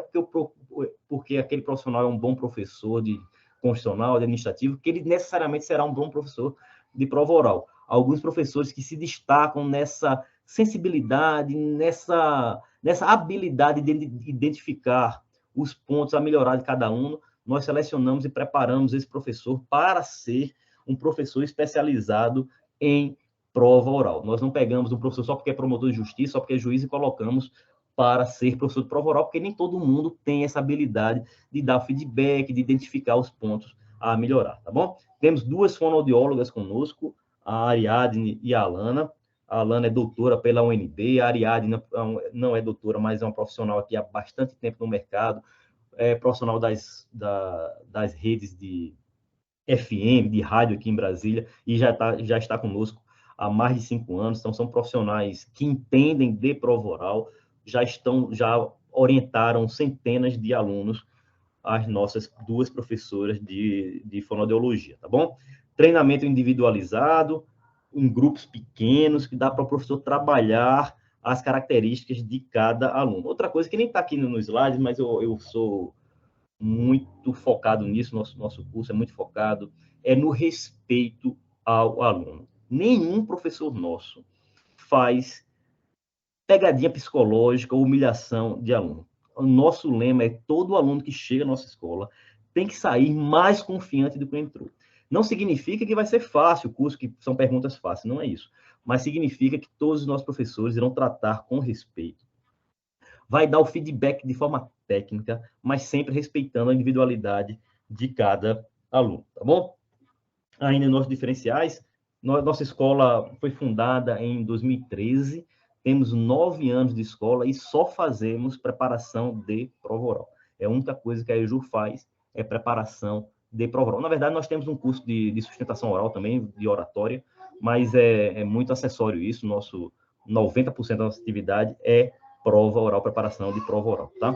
porque aquele profissional é um bom professor de constitucional, de administrativo, que ele necessariamente será um bom professor de prova oral. Alguns professores que se destacam nessa sensibilidade, nessa habilidade de identificar os pontos a melhorar de cada um, nós selecionamos e preparamos esse professor para ser um professor especializado em prova oral. Nós não pegamos um professor só porque é promotor de justiça, só porque é juiz e colocamos para ser professor de prova oral, porque nem todo mundo tem essa habilidade de dar feedback, de identificar os pontos a melhorar, tá bom? Temos 2 fonoaudiólogas conosco, a Ariadne e a Alana. A Alana é doutora pela UNB, a Ariadne não é doutora, mas é uma profissional aqui há bastante tempo no mercado, é profissional das redes de FM, de rádio aqui em Brasília, e já está conosco há mais de 5 anos. Então, são profissionais que entendem de prova oral, já orientaram centenas de alunos, as nossas 2 professoras de fonoaudiologia, tá bom? Treinamento individualizado, em grupos pequenos, que dá para o professor trabalhar as características de cada aluno. Outra coisa que nem está aqui no slide, mas eu sou muito focado nisso, nosso curso é muito focado é no respeito ao aluno. Nenhum professor nosso faz pegadinha psicológica ou humilhação de aluno. O nosso lema é todo aluno que chega à nossa escola tem que sair mais confiante do que entrou. Não significa que vai ser fácil o curso, que são perguntas fáceis, não é isso. Mas significa que todos os nossos professores irão tratar com respeito. Vai dar o feedback de forma técnica, mas sempre respeitando a individualidade de cada aluno, tá bom? Ainda nos nossos diferenciais, nossa escola foi fundada em 2013, temos 9 anos de escola e só fazemos preparação de prova oral. É a única coisa que a EJU faz, é preparação de prova oral. Na verdade, nós temos um curso de sustentação oral também, de oratória, mas é muito acessório isso, nosso 90% da nossa atividade é prova oral, preparação de prova oral, tá?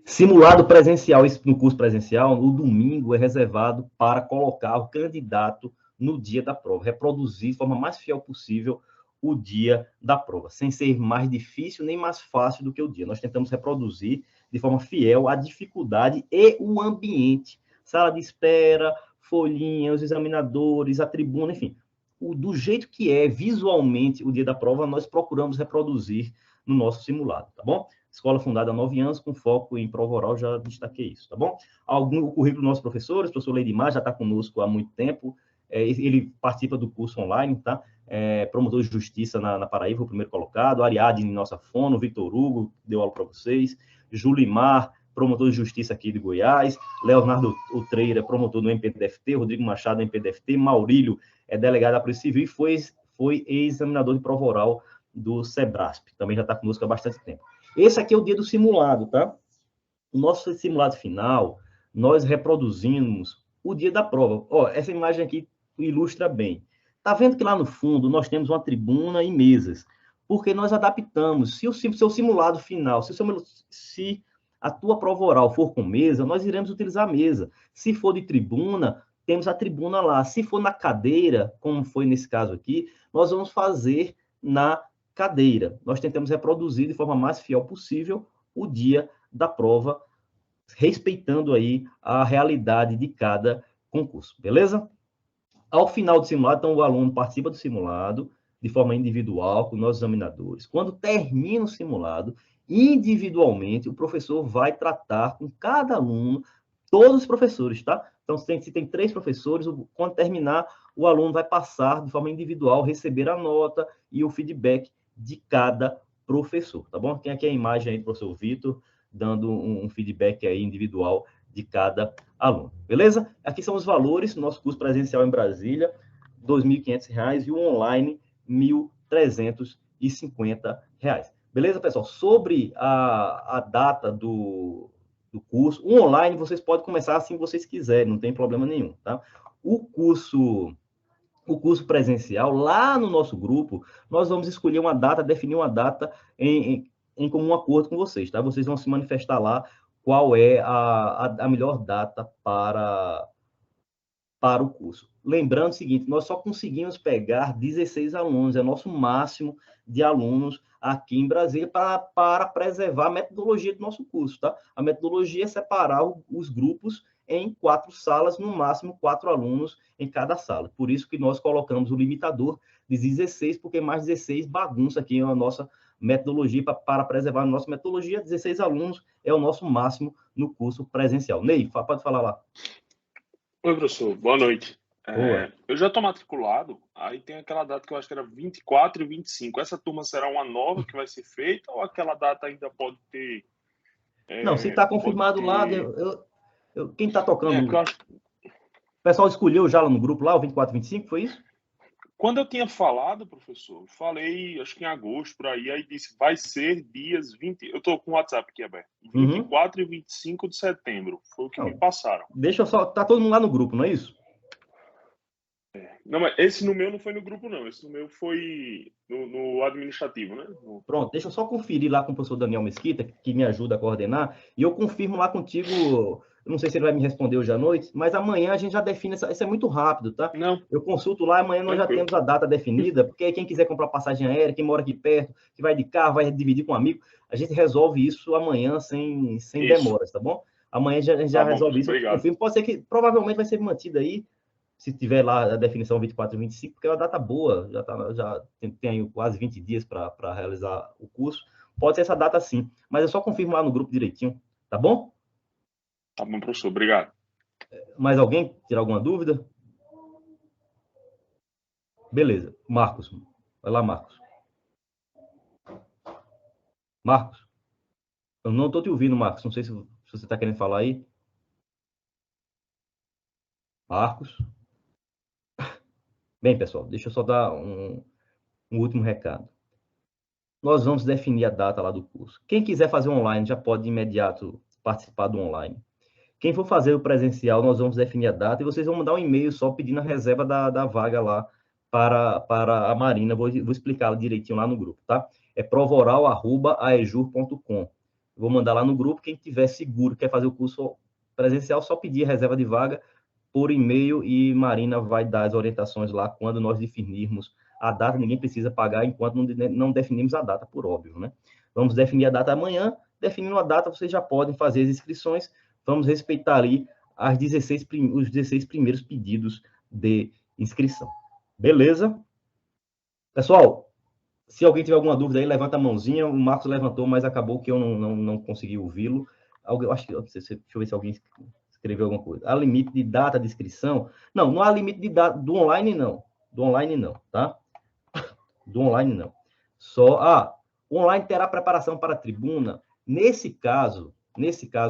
Simulado presencial, no curso presencial, no domingo é reservado para colocar o candidato no dia da prova, reproduzir de forma mais fiel possível o dia da prova, sem ser mais difícil nem mais fácil do que o dia. Nós tentamos reproduzir de forma fiel a dificuldade e o ambiente, sala de espera, folhinha, os examinadores, a tribuna, enfim, do jeito que é visualmente o dia da prova, nós procuramos reproduzir no nosso simulado, tá bom? Escola fundada há 9 anos, com foco em prova oral, já destaquei isso, tá bom? O currículo dos nossos professores, o professor Leidimar já está conosco há muito tempo, ele participa do curso online, tá? Promotor de Justiça na Paraíba, o primeiro colocado, Ariadne, nossa fono, Vitor Hugo, deu aula para vocês, Julimar, promotor de Justiça aqui de Goiás, Leonardo Utreira, promotor do MPDFT, Rodrigo Machado, do MPDFT, Maurílio, delegado da Polícia Civil e foi ex-examinador de prova oral do Sebrasp, também já está conosco há bastante tempo. Esse aqui é o dia do simulado, tá? O nosso simulado final, nós reproduzimos o dia da prova. Ó, essa imagem aqui ilustra bem. Tá vendo que lá no fundo nós temos uma tribuna e mesas, porque nós adaptamos. Se o seu simulado final, se a tua prova oral for com mesa, nós iremos utilizar a mesa. Se for de tribuna, temos a tribuna lá. Se for na cadeira, como foi nesse caso aqui, nós vamos fazer na cadeira. Nós tentamos reproduzir de forma mais fiel possível o dia da prova, respeitando aí a realidade de cada concurso, beleza? Ao final do simulado, então, o aluno participa do simulado de forma individual com nossos examinadores. Quando termina o simulado, individualmente, o professor vai tratar com cada aluno, todos os professores, tá? Então, se tem 3 professores, quando terminar, o aluno vai passar de forma individual, receber a nota e o feedback de cada professor, tá bom? Tem aqui a imagem aí do professor Vitor, dando um feedback aí individual de cada aluno, beleza? Aqui são os valores, nosso curso presencial em Brasília, R$ 2.500, e o online, R$ 1.350. Beleza, pessoal? Sobre a data do curso, o online vocês podem começar assim que vocês quiserem, não tem problema nenhum, tá? O curso presencial, lá no nosso grupo, nós vamos escolher uma data, definir uma data em comum acordo com vocês, tá? Vocês vão se manifestar lá qual é a melhor data para o curso. Lembrando o seguinte, nós só conseguimos pegar 16 alunos, é o nosso máximo de alunos aqui em Brasília para preservar a metodologia do nosso curso, tá? A metodologia é separar os grupos em 4 salas, no máximo 4 alunos em cada sala. Por isso que nós colocamos o limitador de 16, porque mais 16 bagunça aqui a nossa metodologia, para preservar a nossa metodologia, 16 alunos é o nosso máximo no curso presencial. Ney, pode falar lá. Oi, professor. Boa noite. Eu já estou matriculado, aí tem aquela data que eu acho que era 24 e 25. Essa turma será uma nova que vai ser feita ou aquela data ainda pode ter... Não, se está confirmado ter... lá, quem está tocando... Acho... O pessoal escolheu já lá no grupo, lá, o 24 e 25, foi isso? Quando eu tinha falado, professor, falei, acho que em agosto, por aí disse, vai ser dias 20... Eu estou com o WhatsApp aqui aberto. 24 e 25 de setembro. Foi o que me passaram. Deixa eu só... Tá todo mundo lá no grupo, não é isso? Não, mas esse no meu não foi no grupo, não. Esse no meu foi no administrativo, né? Pronto, deixa eu só conferir lá com o professor Daniel Mesquita, que me ajuda a coordenar, e eu confirmo lá contigo. Eu não sei se ele vai me responder hoje à noite, mas amanhã a gente já define. Isso é muito rápido, tá? Não. Eu consulto lá, amanhã nós já temos a data definida, porque quem quiser comprar passagem aérea, quem mora aqui perto, que vai de carro, vai dividir com um amigo, a gente resolve isso amanhã sem demoras, tá bom? Amanhã a gente já resolve isso. Confirmo. Pode ser que provavelmente vai ser mantido aí se tiver lá a definição 24 e 25, porque é uma data boa, já tem aí quase 20 dias para realizar o curso, pode ser essa data sim, mas é só confirmar lá no grupo direitinho, tá bom? Tá bom, professor, obrigado. Mais alguém tirar alguma dúvida? Beleza, Marcos, vai lá, Marcos. Marcos, eu não estou te ouvindo, Marcos, não sei se você está querendo falar aí. Marcos. Bem, pessoal, deixa eu só dar um último recado. Nós vamos definir a data lá do curso. Quem quiser fazer online já pode de imediato participar do online. Quem for fazer o presencial, nós vamos definir a data e vocês vão mandar um e-mail só pedindo a reserva da vaga lá para a Marina. Vou explicar direitinho lá no grupo, tá? É provoral@aejur.com. Vou mandar lá no grupo. Quem tiver seguro, quer fazer o curso presencial, só pedir a reserva de vaga por e-mail e Marina vai dar as orientações lá quando nós definirmos a data. Ninguém precisa pagar enquanto não definimos a data, por óbvio, né? Vamos definir a data amanhã. Definindo a data, vocês já podem fazer as inscrições. Vamos respeitar ali os 16 primeiros pedidos de inscrição. Beleza? Pessoal, se alguém tiver alguma dúvida aí, levanta a mãozinha. O Marcos levantou, mas acabou que eu não consegui ouvi-lo. Deixa eu ver se alguém escreveu alguma coisa. Há limite de data de inscrição? Não há limite de data do online, não. Do online, não, tá? Do online, não. O online terá preparação para a tribuna. Nesse caso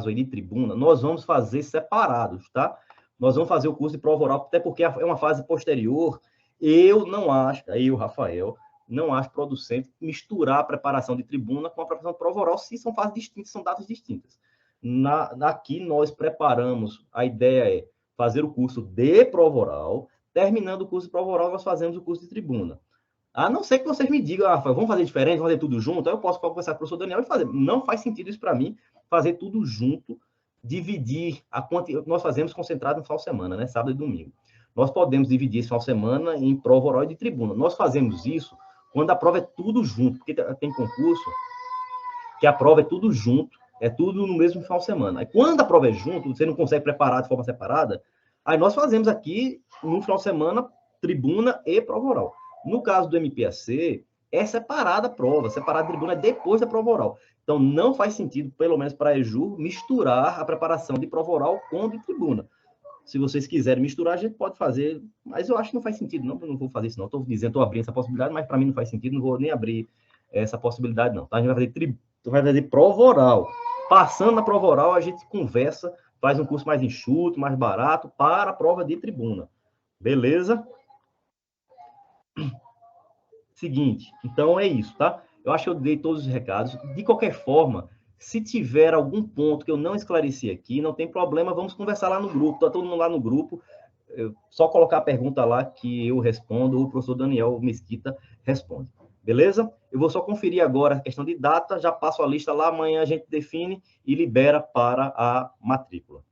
aí de tribuna, nós vamos fazer separados, tá? Nós vamos fazer o curso de prova oral, até porque é uma fase posterior. Eu não acho, aí o Rafael, não acho producente misturar a preparação de tribuna com a preparação de prova oral, se são fases distintas, são datas distintas. Aqui nós preparamos, a ideia é fazer o curso de prova oral, terminando o curso de prova oral, nós fazemos o curso de tribuna. A não ser que vocês me digam, vamos fazer diferente, vamos fazer tudo junto, aí eu posso conversar com o professor Daniel e fazer. Não faz sentido isso para mim, fazer tudo junto, dividir a quantidade. Nós fazemos concentrado no final de semana, né? Sábado e domingo. Nós podemos dividir esse final de semana em prova oral e de tribuna. Nós fazemos isso quando a prova é tudo junto, porque tem concurso que a prova é tudo junto, é tudo no mesmo final de semana. Aí quando a prova é junto, você não consegue preparar de forma separada, aí nós fazemos aqui, no final de semana, tribuna e prova oral. No caso do MPAC, é separada a prova, separada a tribuna depois da prova oral. Então, não faz sentido, pelo menos para a EJUR, misturar a preparação de prova oral com de tribuna. Se vocês quiserem misturar, a gente pode fazer, mas eu acho que não faz sentido, não, eu não vou fazer isso, não. Estou abrindo essa possibilidade, mas para mim não faz sentido, não vou nem abrir essa possibilidade, não. Tá? A gente vai fazer prova oral. Passando na prova oral, a gente conversa, faz um curso mais enxuto, mais barato, para a prova de tribuna. Beleza? Seguinte, então é isso, tá? Eu acho que eu dei todos os recados. De qualquer forma, se tiver algum ponto que eu não esclareci aqui, não tem problema, vamos conversar lá no grupo. Tá todo mundo lá no grupo. Só colocar a pergunta lá que eu respondo, o professor Daniel Mesquita responde. Beleza? Eu vou só conferir agora a questão de data, já passo a lista lá, amanhã a gente define e libera para a matrícula.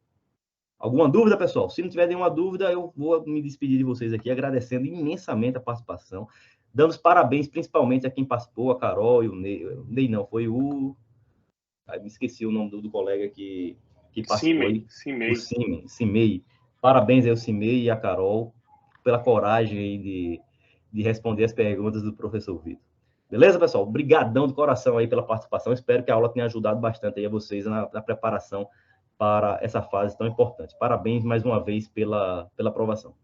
Alguma dúvida, pessoal? Se não tiver nenhuma dúvida, eu vou me despedir de vocês aqui, agradecendo imensamente a participação, dando os parabéns principalmente a quem participou, a Carol e o Ney. O Ney não, foi o... me esqueci o nome do colega que participou. Cimei. O Cimei. Parabéns aí ao Cimei e a Carol pela coragem aí de responder as perguntas do professor Vitor. Beleza, pessoal? Obrigadão de coração aí pela participação. Espero que a aula tenha ajudado bastante aí a vocês na preparação para essa fase tão importante. Parabéns mais uma vez pela aprovação.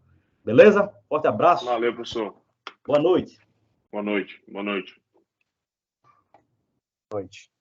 Beleza? Forte abraço. Valeu, professor. Boa noite. Boa noite. Boa noite. Boa noite.